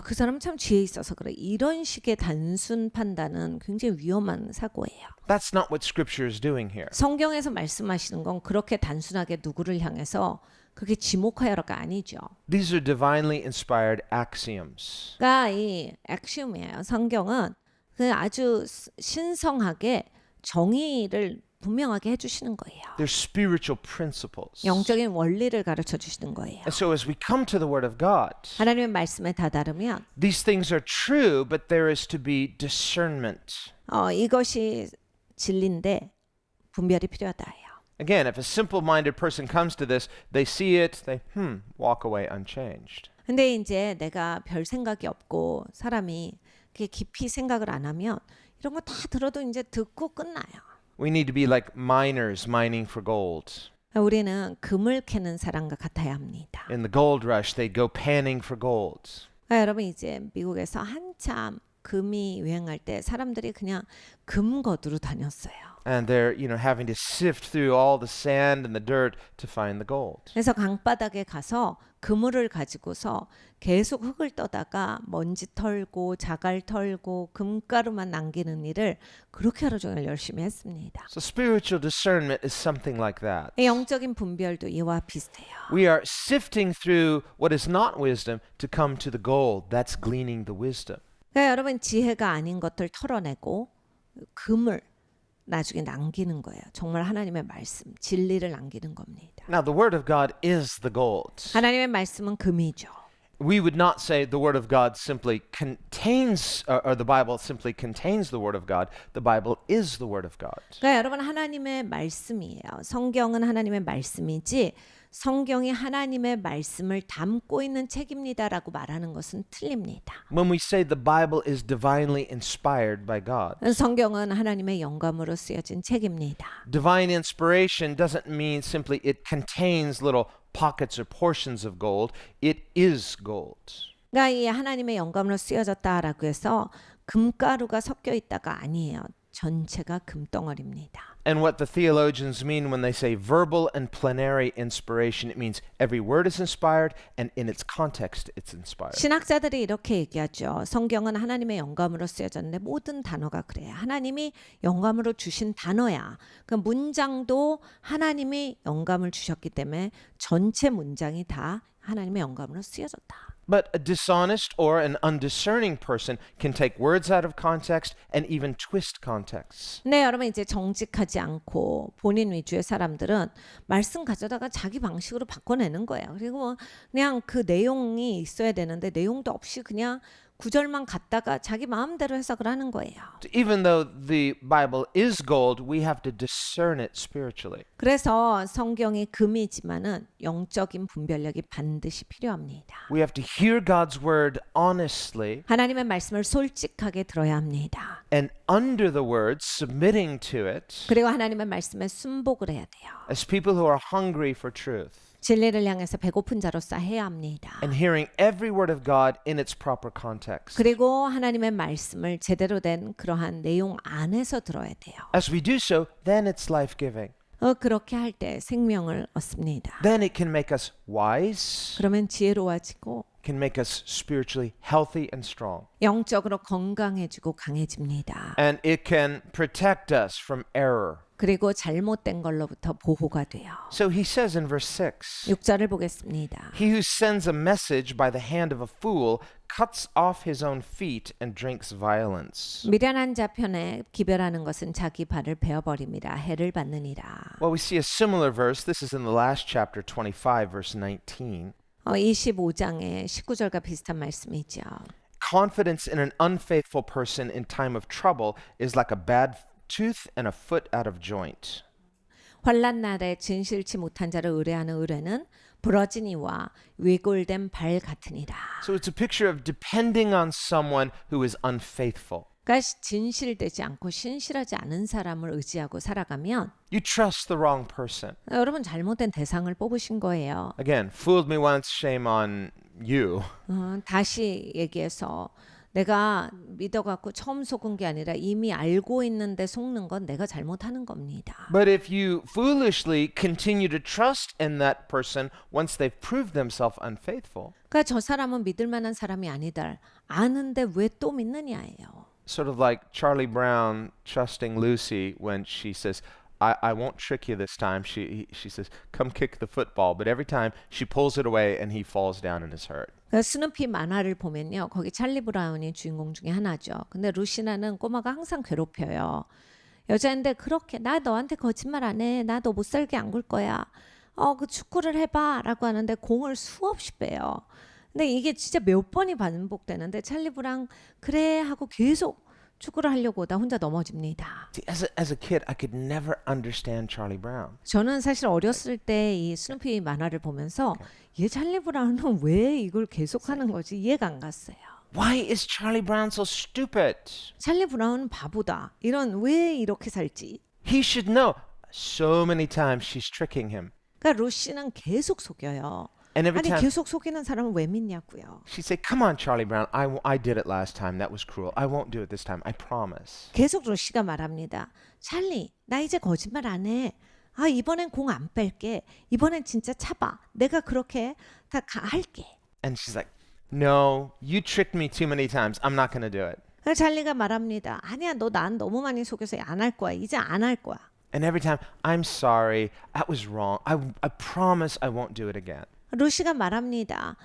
그 사람 참 지혜 있어서 그래. 이런 식의 단순 판단은 굉장히 위험한 사고예요. That's not what Scripture is doing here. 성경에서 말씀하시는 건 그렇게 단순하게 누구를 향해서 그게 지목하여라가 아니죠. These are divinely inspired axioms. 그러니까 이 액시움이에요. 성경은 그 아주 신성하게 정의를 분명하게 해주시는 거예요. They're spiritual principles. 영적인 원리를 가르쳐 주시는 거예요. And so as we come to the Word of God, 하나님의 말씀에 다다르면 these things are true, but there is to be discernment. 이것이 진리인데 분별이 필요하다예요. Again, if a simple-minded person comes to this, they see it, they walk away unchanged. 근데 이제 내가 별 생각이 없고 사람이 그게 깊이 생각을 안 하면 이런 거 다 들어도 이제 듣고 끝나요. We need to be like miners mining for gold. 우리는 금을 캐는 사람과 같아야 합니다. In the gold rush, they go panning for gold. 여러분 이제 미국에서 한참 금이 유행할 때 사람들이 그냥 금 거두러 다녔어요. And they're, having to sift through all the sand and the dirt to find the gold. 그래서 강바닥에 가서 그물을 가지고서 계속 흙을 떠다가 먼지 털고 자갈 털고 금가루만 남기는 일을 그렇게 하루 종일 열심히 했습니다. So spiritual discernment is something like that. 영적인 분별도 이와 비슷해요. We are sifting through what is not wisdom to come to the gold. That's gleaning the wisdom. 그러니까 여러분 지혜가 아닌 것들 털어내고 금을 나중에 남기는 거예요. 정말 하나님의 말씀, 진리를 남기는 겁니다. Now, the Word of God is the gold. 하나님의 말씀은 금이죠. We would not say the Word of God simply contains, or the Bible simply contains the Word of God. The Bible is the Word of God. 그러니까 여러분 하나님의 말씀이에요. 성경은 하나님의 말씀이지 성경이 하나님의 말씀을 담고 있는 책입니다라고 말하는 것은 틀립니다. When we say the Bible is divinely inspired by God, 성경은 하나님의 영감으로 쓰여진 책입니다. divine inspiration doesn't mean simply it contains little pockets or portions of gold. It is gold. 그러니까 이 하나님의 영감으로 쓰여졌다라고 해서 금가루가 섞여 있다가 아니에요. 전체가 금덩어리입니다. And what the theologians mean when they say verbal and plenary inspiration, it means every word is inspired and in its context it's inspired. 신학자들이 이렇게 얘기하죠. 성경은 하나님의 영감으로 쓰여졌는데 모든 단어가 그래요. 하나님이 영감으로 주신 단어야. 그 문장도 하나님이 영감을 주셨기 때문에 전체 문장이 다 하나님의 영감으로 쓰여졌다. But a dishonest or an undiscerning person can take words out of context and even twist contexts. 네, 여러분 이제 정직하지 않고 본인 위주의 사람들은 말씀 가져다가 자기 방식으로 바꿔내는 거예요. 그리고 그냥 그 내용이 있어야 되는데 내용도 없이 그냥 구절만 갖다가 자기 마음대로 해석을 하는 거예요. Even though the Bible is gold, we have to discern it spiritually. 그래서 성경이 금이지만은 영적인 분별력이 반드시 필요합니다. We have to hear God's word honestly 하나님의 말씀을 솔직하게 들어야 합니다. and under the word, submitting to it 그리고 하나님의 말씀에 순복을 해야 돼요. as people who are hungry for truth. 진리를 향해서 배고픈 자로서 해야 합니다. And hearing every word of God in its proper context. 그리고 하나님의 말씀을 제대로 된 그러한 내용 안에서 들어야 돼요. As we do so, then it's life-giving. 그렇게 할 때 생명을 얻습니다. Then it can make us wise, 그러면 지혜로워지고 can make us spiritually healthy and strong. 영적으로 건강해지고 강해집니다. And it can protect us from error. 그리고 잘못된 걸로부터 보호가 돼요. So he says in verse 6, 6절을 보겠습니다. He who sends a message by the hand of a fool cuts off his own feet and drinks violence. 미련한 자 편에 기별하는 것은 자기 발을 베어버립니다. 해를 받느니라. Well, we see a similar verse. This is in the last chapter, 25, verse 19. 25장의 19절과 비슷한 말씀이죠. Confidence in an unfaithful person in time of trouble is like a bad tooth and a foot out of joint. 환난 날에 진실치 못한 자를 의뢰하는 의뢰는 부러진 이와 위골된 발 같으니라. So it's a picture of depending on someone who is unfaithful. 그러니까 진실되지 않고 신실하지 않은 사람을 의지하고 살아가면 You trust the wrong person. 여러분 잘못된 대상을 뽑으신 거예요. Again, fooled me once, shame on you. 다시 얘기해서 내가 믿어갖고 처음 속은 게 아니라 이미 알고 있는데 속는 건 내가 잘못하는 겁니다. But if you foolishly continue to trust in that person once they've proved themselves unfaithful, 그러니까 저 사람은 믿을 만한 사람이 아니다. 아는데 왜 또 믿느냐예요. sort of like Charlie Brown trusting Lucy when she says, I won't trick you this time. She says, come kick the football. But every time she pulls it away and he falls down and is hurt. 그러니까 스누피 만화를 보면요. 거기 찰리 브라운이 주인공 중에 하나죠. 근데 루시나는 꼬마가 항상 괴롭혀요. 여자인데 그렇게 나 너한테 거짓말 안 해. 나 너 못 살게 안 굴 거야. 그 축구를 해봐 라고 하는데 공을 수없이 빼요. 근데 이게 진짜 몇 번이 반복되는데 찰리 브라운 그래 하고 계속 축구를 하려고 하다 혼자 넘어집니다. See, as a kid, I could never understand Charlie Brown. 저는 사실 어렸을 때 이 스누피 만화를 보면서 얘 찰리 브라운은 왜 이걸 계속하는 거지 이해가 안 갔어요. Why is Charlie Brown so stupid? 찰리 브라운은 바보다. 이런 왜 이렇게 살지? He should know. So many times she's tricking him. 그러니까 루시는 계속 속여요. And every 아니 time 계속 속이는 사람을 왜 믿냐고요. she'd say, come on, Charlie Brown. I did it last time. That was cruel. I won't do it this time. I promise. 계속 루시가 말합니다. 찰리, 나 이제 거짓말 안 해. 이번엔 공 안 뺄게. 이번엔 진짜 차봐. 내가 그렇게 다 할게. And she's like, no, you tricked me too many times. I'm not going to do it. 찰리가 말합니다. 아니야, 너 난 너무 많이 속여서 안 할 거야. 이제 안 할 거야. And every time, I'm sorry. That was wrong. I promise I won't do it again. 루시가 말합니다.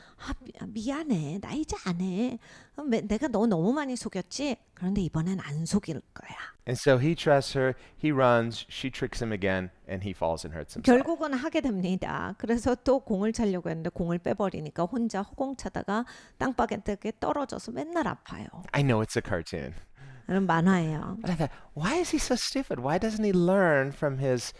미안해. 나 이제 안 해. 내가 너 너무 많이 속였지? 그런데 이번엔 안 속일 거야. And so he trusts her. He runs. She tricks him again. And he falls and hurts himself. 결국은 하게 됩니다. 그래서 또 공을 차려고 했는데 공을 빼버리니까 혼자 허공 차다가 땅바닥에 떨어져서 맨날 아파요. I know it's a cartoon. 그런 만화예요. But I thought, why is he so stupid? Why doesn't he learn from his,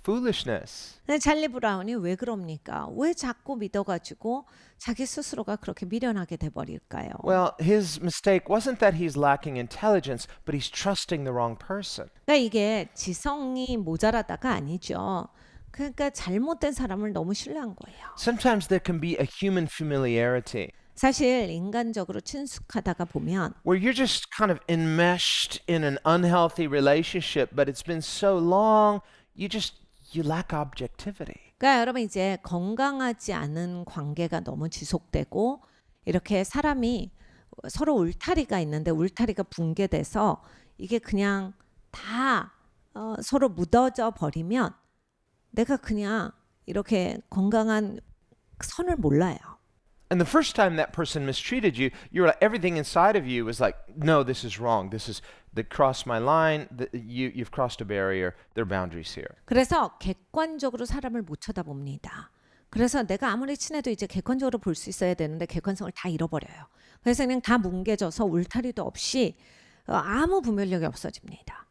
foolishness? 근데 찰리 브라운이 왜 그럽니까? 왜 자꾸 믿어가지고 자기 스스로가 그렇게 미련하게 돼버릴까요? Well, his mistake wasn't that he's lacking intelligence, but he's trusting the wrong person. 그러니까 이게 지성이 모자라다가 아니죠. 그러니까 잘못된 사람을 너무 신뢰한 거예요. Sometimes there can be a human familiarity 사실 인간적으로 친숙하다가 보면 where you're just kind of enmeshed in an unhealthy relationship, but it's been so long, you lack objectivity. 그러니까 여러분 이제 건강하지 않은 관계가 너무 지속되고 이렇게 사람이 서로 울타리가 있는데 울타리가 붕괴돼서 이게 그냥 다 서로 묻어져 버리면 내가 그냥 이렇게 건강한 선을 몰라요. And the first time that person mistreated you, everything inside of you was like, no, this is wrong. They crossed my line. You've crossed a barrier. There are boundaries here. 그래서 객관적으로 사람을 못 쳐다봅니다. 그래서 내가 아무리 친해도 이제 객관적으로 볼 수 있어야 되는데 객관성을 다 잃어버려요. 그래서 그냥 다 뭉개져서 울타리도 없이 아무 분별력이 없어집니다.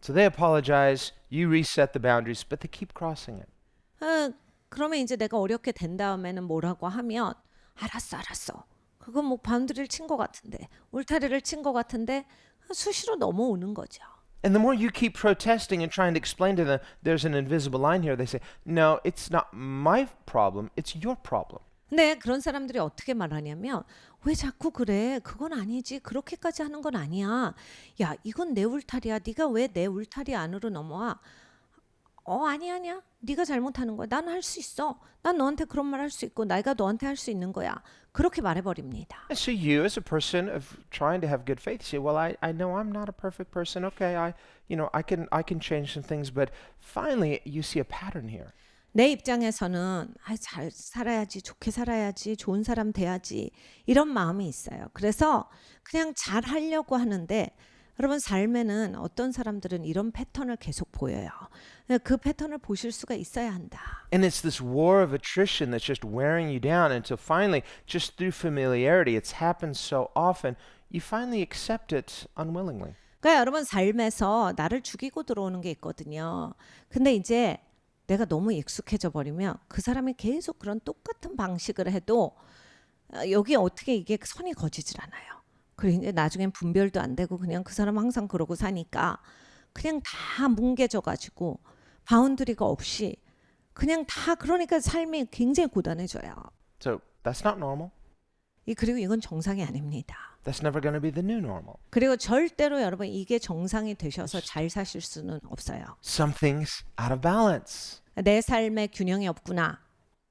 So they apologize. You reset the boundaries, but they keep crossing it. 그러면 이제 내가 어렵게 된 다음에는 뭐라고 하면 알았어. 그건 뭐 바운드리를 친 것 같은데 울타리를 친 것 같은데 수시로 넘어오는 거죠. And the more you keep protesting and trying to explain to them there's an invisible line here, they say, no, it's not my problem, it's your problem. 근데 그런 사람들이 어떻게 말하냐면 왜 자꾸 그래? 그건 아니지. 그렇게까지 하는 건 아니야. 야, 이건 내 울타리야. 네가 왜 내 울타리 안으로 넘어와? 아니야. 네가 잘못하는 거야. 난 할 수 있어. 난 너한테 그런 말 할 수 있고 내가 너한테 할 수 있는 거야. 그렇게 말해버립니다. And so you, as a person of trying to have good faith, say, well, I know I'm not a perfect person. Okay, I can change some things, but finally you see a pattern here. 내 입장에서는 잘 살아야지, 좋게 살아야지, 좋은 사람 돼야지 이런 마음이 있어요. 그래서 그냥 잘 하려고 하는데 여러분 삶에는 어떤 사람들은 이런 패턴을 계속 보여요. 그 패턴을 보실 수가 있어야 한다. And it's this war of attrition that's just wearing you down until finally, just through familiarity, it's happened so often, you finally accept it unwillingly. 그러니까 여러분 삶에서 나를 죽이고 들어오는 게 있거든요. 근데 이제 내가 너무 익숙해져 버리면 그 사람이 계속 그런 똑같은 방식을 해도 여기 어떻게 이게 선이 거지질 않아요. 그리고 이제 나중엔 분별도 안 되고 그냥 그 사람 항상 그러고 사니까 그냥 다 뭉개져 가지고 바운더리가 없이 그냥 다 그러니까 삶이 굉장히 고단해져요. So that's not normal. 그리고 이건 정상이 아닙니다. That's never going to be the new normal. 그리고 절대로 여러분 이게 정상이 되셔서 잘 사실 수는 없어요. Something's out of balance. 내 삶에 균형이 없구나.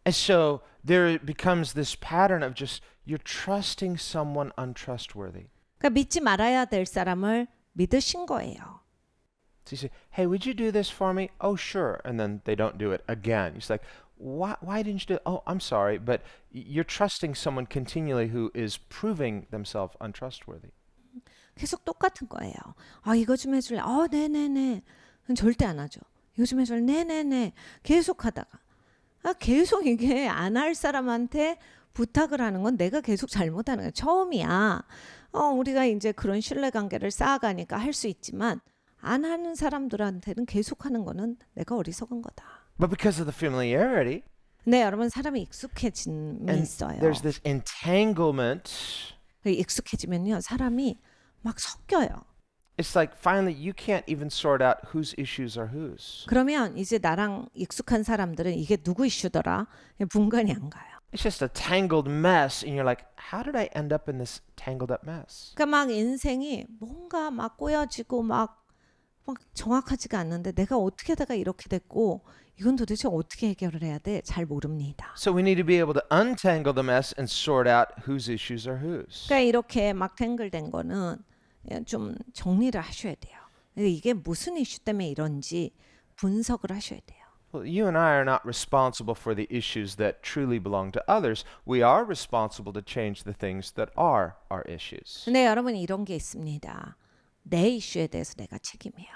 And so there becomes this pattern of just you're trusting someone untrustworthy. 그러니까 믿지 말아야 될 사람을 믿으신 거예요. So you say, hey, would you do this for me? Oh, sure. And then they don't do it again. It's like, why didn't you do it? Oh, I'm sorry. But you're trusting someone continually who is proving themselves untrustworthy. 계속 똑같은 거예요. 이거 좀 해줄래? 네네네. 절대 안 하죠. 이거 좀 해줄래? 네네네. 계속 하다가. 계속 이게 안 할 사람한테 부탁을 하는 건 내가 계속 잘못하는 거예요. 처음이야. 우리가 이제 그런 신뢰관계를 쌓아가니까 할 수 있지만 안 하는 사람들한테는 계속하는 거는 내가 어리석은 거다. But because of the familiarity, 네, 여러분 사람이 익숙해짐이 and 있어요. there's this entanglement, 익숙해지면요 사람이 막 섞여요. it's like finally you can't even sort out whose issues are whose. 그러면 이제 나랑 익숙한 사람들은 이게 누구 이슈더라 분간이 안 가요. It's just a tangled mess, and you're like, how did I end up in this tangled up mess? 그러니까 막 인생이 뭔가 막 꼬여지고 막 정확하지가 않는데 내가 어떻게 하다가 이렇게 됐고 이건 도대체 어떻게 해결을 해야 돼? 잘 모릅니다. So we need to be able to untangle the mess and sort out whose issues are whose. 그러니까 이렇게 막 탱글된 거는 좀 정리를 하셔야 돼요. 이게 무슨 이슈 때문에 이런지 분석을 하셔야 돼요. Well, you and I are not responsible for the issues that truly belong to others. We are responsible to change the things that are our issues. 근데 여러분 이런 게 있습니다. 내 이슈에 대해서 내가 책임이에요.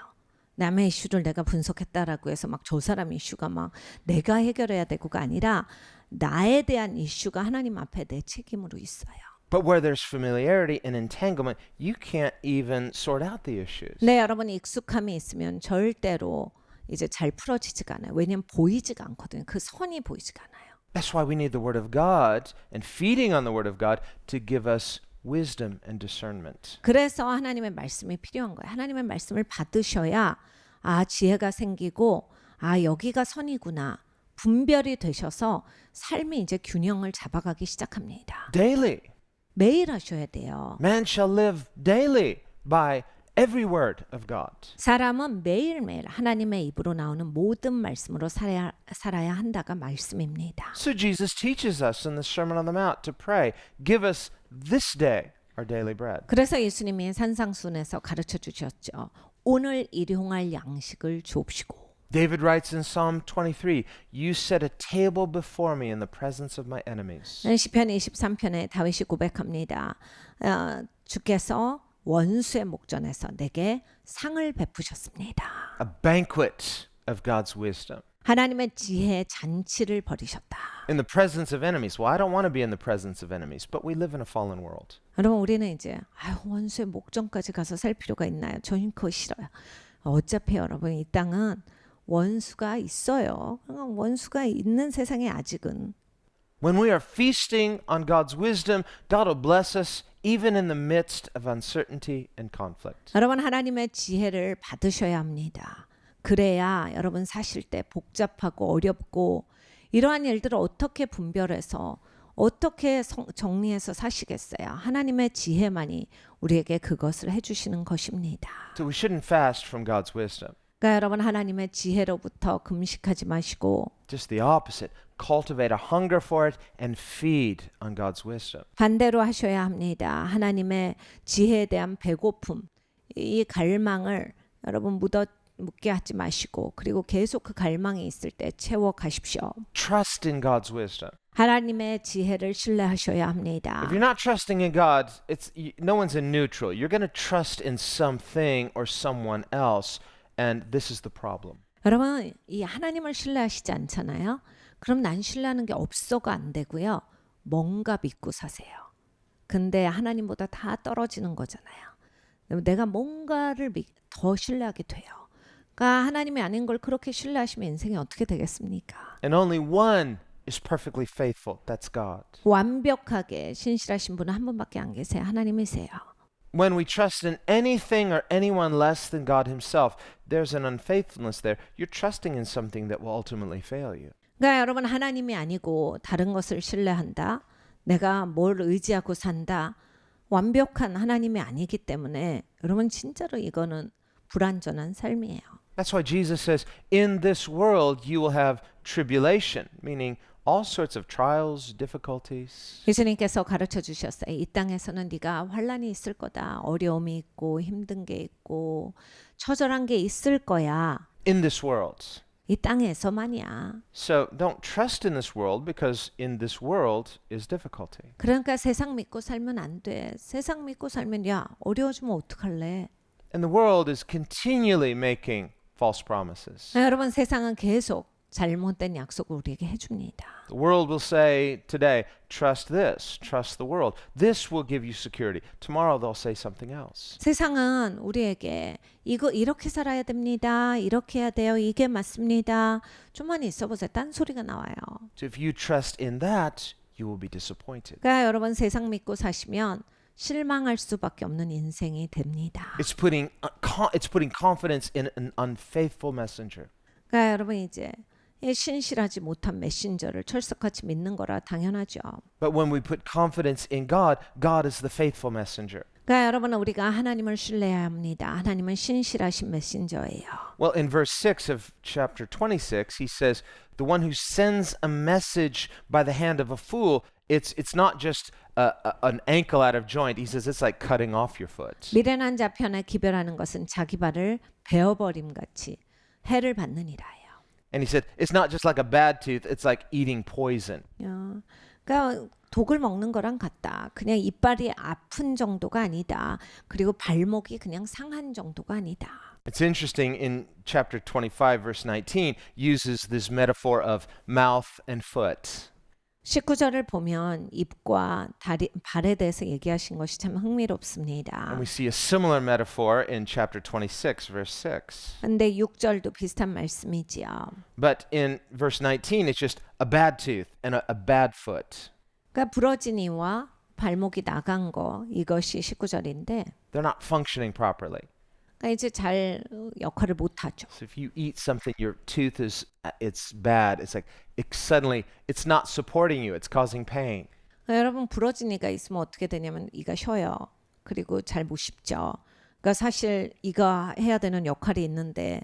남의 이슈를 내가 분석했다라고 해서 막 저 사람 이슈가 막 내가 해결해야 되고가 아니라 나에 대한 이슈가 하나님 앞에 내 책임으로 있어요. But where there's familiarity and entanglement, you can't even sort out the issues. 네, 여러분 익숙함이 있으면 절대로 이제 잘 풀어지지가 않아요. 왜냐면 보이지가 않거든요. 그 선이 보이지가 않아요. That's why we need the Word of God and feeding on the Word of God to give us wisdom and discernment. 그래서 하나님의 말씀이 필요한 거예요. 하나님의 말씀을 받으셔야 지혜가 생기고 여기가 선이구나. 분별이 되셔서 삶이 이제 균형을 잡아가기 시작합니다. Daily. 매일 하셔야 돼요. Man shall live daily by every word of God. 사람은 매일매일 하나님의 입으로 나오는 모든 말씀으로 살아야 한다가 말씀입니다. So Jesus teaches us in the Sermon on the Mount to pray, give us this day our daily bread. 그래서 예수님이 산상수훈에서 가르쳐 주셨죠. 오늘 일용할 양식을 주옵시고. David writes in Psalm 23, you set a table before me in the presence of my enemies. 시편 23편에 다윗이 고백합니다. 주께서 원수의 목전에서 내게 상을 베푸셨습니다. A banquet of God's wisdom. 하나님의 지혜의 잔치를 벌이셨다. In the presence of enemies. Well, I don't want to be in the presence of enemies, but we live in a fallen world. 여러분 우리는 이제 원수의 목전까지 가서 살 필요가 있나요? 저는 그거 싫어요. 어차피 여러분 이 땅은 원수가 있어요. 원수가 있는 세상에 아직은. When we are feasting on God's wisdom, God will bless us even in the midst of uncertainty and conflict. 여러분 하나님의 지혜를 받으셔야 합니다. 그래야 여러분 사실 때 복잡하고 어렵고 이러한 일들을 어떻게 분별해서 어떻게 정리해서 사시겠어요? 하나님의 지혜만이 우리에게 그것을 해주시는 것입니다. So we shouldn't fast from God's wisdom. 그러니까 여러분 하나님의 지혜로부터 금식하지 마시고 Just the opposite. Cultivate a hunger for it and feed on God's wisdom. 반대로 하셔야 합니다. 하나님의 지혜에 대한 배고픔, 이 갈망을 여러분 묻게 하지 마시고 그리고 계속 그 갈망이 있을 때 채워 가십시오. Trust in God's wisdom. 하나님의 지혜를 신뢰하셔야 합니다. If you're not trusting in God, no one's in neutral. You're going to trust in something or someone else, and this is the problem. 여러분 이 하나님을 신뢰하시지 않잖아요. 그럼 난 신뢰하는 게 없어가 안 되고요. 뭔가 믿고 사세요. 근데 하나님보다 다 떨어지는 거잖아요. 내가 뭔가를 더 신뢰하게 돼요. 그러니까 하나님이 아닌 걸 그렇게 신뢰하시면 인생이 어떻게 되겠습니까? And only one is perfectly faithful. That's God. 완벽하게 신실하신 분은 한 분밖에 안 계세요. 하나님이세요. when we trust in anything or anyone less than God himself, there's an unfaithfulness there. You're trusting in something that will ultimately fail you. 그러니까 여러분 하나님이 아니고 다른 것을 신뢰한다. 내가 뭘 의지하고 산다. 완벽한 하나님이 아니기 때문에 여러분 진짜로 이거는 불완전한 삶이에요. That's why Jesus says, in this world you will have tribulation, meaning all sorts of trials, difficulties. 예수님께서 가르쳐 주셨어요. 이 땅에서는 네가 환란이 있을 거다. 어려움이 있고 힘든 게 있고 처절한 게 있을 거야. In this world. 이 땅에서만이야. So don't trust in this world because in this world is difficulty. 그러니까 세상 믿고 살면 안 돼. 세상 믿고 살면 야 어려워지면 어떡할래? And the world is continually making false promises. 여러분 세상은 계속 잘못된 약속을 우리에게 해줍니다. The world will say today, trust this, trust the world. This will give you security. Tomorrow they'll say something else. 세상은 우리에게 이거 이렇게 살아야 됩니다. 이렇게 해야 돼요. 이게 맞습니다. 좀만 있어 보세요. 딴소리가 나와요. So if you trust in that, you will be disappointed. 그러니까 여러분 세상 믿고 사시면 실망할 수밖에 없는 인생이 됩니다. It's putting confidence in an unfaithful messenger. 그러니까 여러분 이제 이 신실하지 못한 메신저를 철석같이 믿는 거라 당연하죠. But when we put confidence in God, God is the faithful messenger. 그러니까 여러분 우리가 하나님을 신뢰해야 합니다. 하나님은 신실하신 메신저예요. Well, in verse 6 of chapter 26, he says, the one who sends a message by the hand of a fool, it's not just an ankle out of joint. He says it's like cutting off your foot. 미련한 자 편에 기별하는 것은 자기 발을 베어버림 같이 해를 받느니라요. And he said, it's not just like a bad tooth, it's like eating poison. 그러니까 독을 먹는 거랑 같다. 그냥 이빨이 아픈 정도가 아니다. 그리고 발목이 그냥 상한 정도가 아니다. It's interesting in chapter 25, verse 19, uses this metaphor of mouth and foot. 19절을 보면 입과 다리, 발에 대해서 얘기하신 것이 참 흥미롭습니다. And we see a similar metaphor in chapter 26, verse 6. 근데 6절도 비슷한 말씀이지요. But in verse 19, it's just a bad tooth and a bad foot. 그러니까 부러진 이와 발목이 나간 거 이것이 19절인데 They're not functioning properly. 그러니까 이제 잘 역할을 못 하죠. So if you eat something, your tooth it's bad. It's like suddenly it's not supporting you. It's causing pain. 그러니까 여러분 부러진 이가 있으면 어떻게 되냐면 이가 쉬어요. 그리고 잘 못 씹죠. 그러니까 사실 이가 해야 되는 역할이 있는데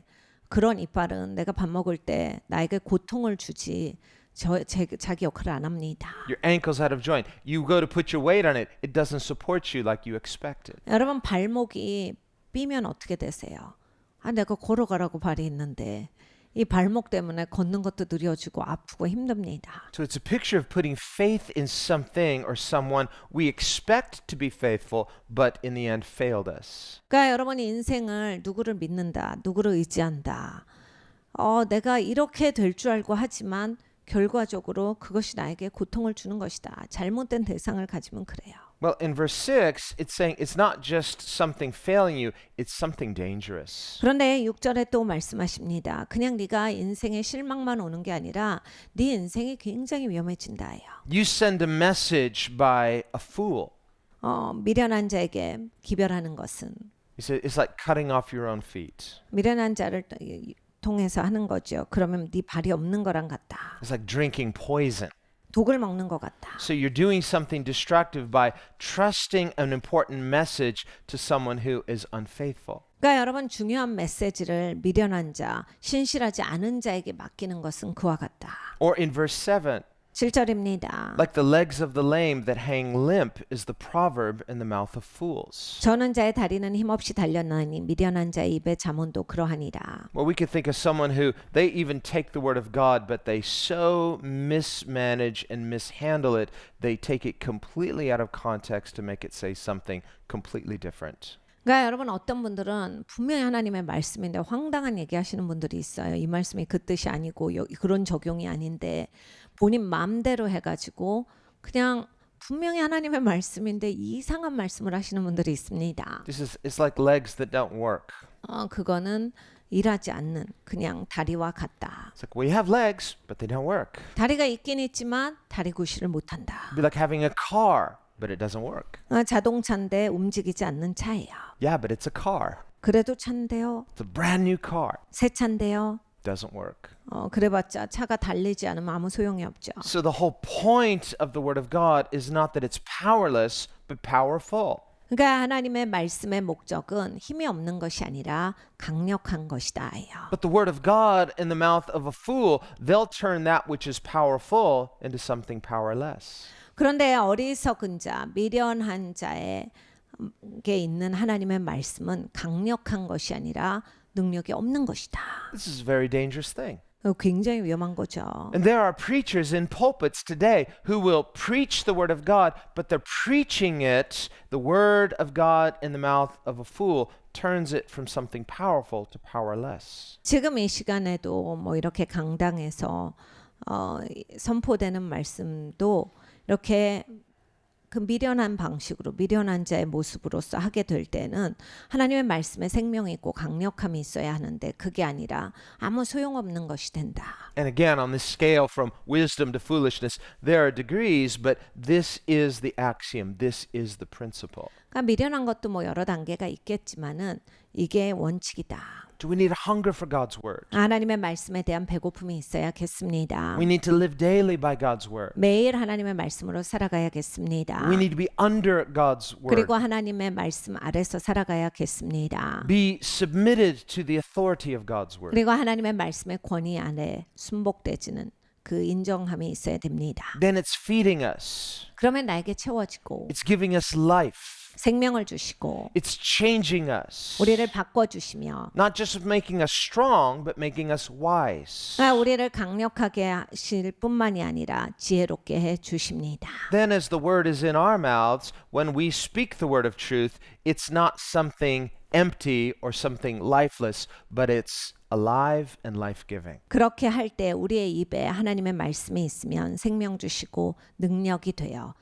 그런 이빨은 내가 밥 먹을 때 나에게 고통을 주지 자기 역할을 안 합니다. Your ankle's out of joint. You go to put your weight on it. It doesn't support you like you expected. 여러분 발목이 삐면 어떻게 되세요? 아 내가 걸어가라고 발이 있는데 이 발목 때문에 걷는 것도 느려지고 아프고 힘듭니다. So it's a picture of putting faith in something or someone we expect to be faithful, but in the end failed us. 그러니까 여러분이 인생을 누구를 믿는다, 누구를 의지한다. 내가 이렇게 될 줄 알고 하지만 결과적으로 그것이 나에게 고통을 주는 것이다. 잘못된 대상을 가지면 그래요. Well, in verse 6, it's saying it's not just something failing you, it's something dangerous. 그런데 6절에 또 말씀하십니다. 그냥 네가 인생에 실망만 오는 게 아니라 네 인생이 굉장히 위험해진다예요. You send a message by a fool. 미련한 자에게 기별하는 것은 He said it's like cutting off your own feet. 미련한 자를 통해서 하는 거죠. 그러면 네 발이 없는 거랑 같다. It's like drinking poison. 독을 먹는 것 같다. So you're doing something destructive by trusting an important message to someone who is unfaithful. 그러니까 여러분 중요한 메시지를 미련한 자, 신실하지 않은 자에게 맡기는 것은 그와 같다. Or in verse 7, 7절입니다. like the legs of the lame that hang limp is the proverb in the mouth of fools. 저는 자의 다리는 힘없이 달렸나니 미련한 자의 입에 잠언도 그러하니라. Well, we could think of someone who they even take the word of God, but they so mismanage and mishandle it, they take it completely out of context to make it say something completely different. 그러니까 여러분 어떤 분들은 분명히 하나님의 말씀인데 황당한 얘기하시는 분들이 있어요. 이 말씀이 그 뜻이 아니고 그런 적용이 아닌데 본인 마음대로 해가지고 그냥 분명히 하나님의 말씀인데 이상한 말씀을 하시는 분들이 있습니다. It's like legs that don't work. 그거는 일하지 않는 그냥 다리와 같다. It's like we have legs, but they don't work. 다리가 있긴 있지만 다리 구실을 못한다. It'd be like having a car, but it doesn't work. 자동차인데 움직이지 않는 차예요. Yeah, but it's a car. 그래도 차인데요. It's a brand new car. 새 차인데요. Doesn't work. 그래봤자 차가 달리지 않으면 아무 소용이 없죠. So the whole point of the Word of God is not that it's powerless, but powerful. 그러니까 하나님의 말씀의 목적은 힘이 없는 것이 아니라 강력한 것이다예요. But the Word of God in the mouth of a fool, they'll turn that which is powerful into something powerless. 그런데 어리석은 자, 미련한 자에게 있는 하나님의 말씀은 강력한 것이 아니라 능력이 없는 것이다. This is a very dangerous thing. 굉장히 위험한 거죠. And there are preachers in pulpits today who will preach the Word of God, but they're preaching it, the Word of God in the mouth of a fool turns it from something powerful to powerless. 지금 이 시간에도 뭐 이렇게 강당에서 선포되는 말씀도 이렇게 그 미련한 방식으로 미련한 자의 모습으로서 하게 될 때는 하나님의 말씀에 생명이 있고 강력함이 있어야 하는데 그게 아니라 아무 소용없는 것이 된다. And again, on this scale from wisdom to foolishness, there are degrees, but this is the axiom. This is the principle. 그러니까 미련한 것도 뭐 여러 단계가 있겠지만은 이게 원칙이다. Do we need a hunger for God's Word? 하나님의 말씀에 대한 배고픔이 있어야겠습니다. We need to live daily by God's Word. 매일 하나님의 말씀으로 살아가야겠습니다. We need to be under God's Word. 그리고 하나님의 말씀 아래서 살아가야겠습니다. Be submitted to the authority of God's Word. 그리고 하나님의 말씀의 권위 안에 순복되지는 그 인정함이 있어야 됩니다. Then it's feeding us. 그러면 나에게 채워지고 It's giving us life. 생명을 주시고 It's changing us. 우리를 바꿔주시며 Not just making us strong, but making us wise. 우리를 강력하게 하실 뿐만이 아니라 지혜롭게 해 주십니다. Then as the word is in our mouths, when we speak the word of truth, it's not something empty or something lifeless, but it's alive and life-giving. 그렇게 할 때 우리의 입에 하나님의 말씀이 있으면 생명 주시고 능력이 돼요.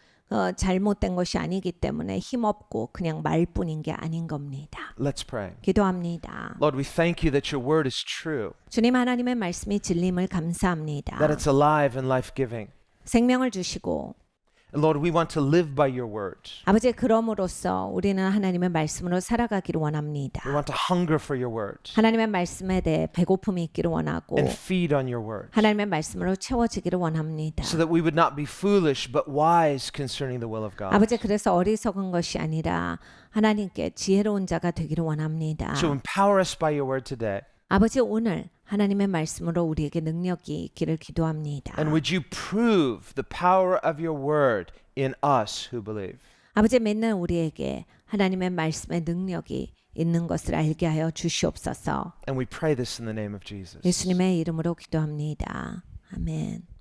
잘못된 것이 아니기 때문에 힘없고 그냥 말뿐인 게 아닌 겁니다. Let's pray. 기도합니다. Lord, we thank you that your word is true, 주님 하나님의 말씀이 진림을 감사합니다. that it's alive and life-giving. 생명을 주시고 And Lord, we want to live by your word. 아버지 그럼으로써 우리는 하나님의 말씀으로 살아가기를 원합니다. We want to hunger for your word 하나님의 말씀에 대해 배고픔이 있기를 원하고 and feed on your word 하나님의 말씀으로 채워지기를 원합니다. so that we would not be foolish but wise concerning the will of God. 아버지 그래서 어리석은 것이 아니라 하나님께 지혜로운 자가 되기를 원합니다. So empower us by your word today. 아버지 오늘 하나님의 말씀으로 우리에게 능력이 있기를 기도합니다. And would you prove the power of your word in us who believe? 아버지 믿는 우리에게 하나님의 말씀의 능력이 있는 것을 알게 하여 주시옵소서. And we pray this in the name of Jesus. 예수님의 이름으로 기도합니다. 아멘.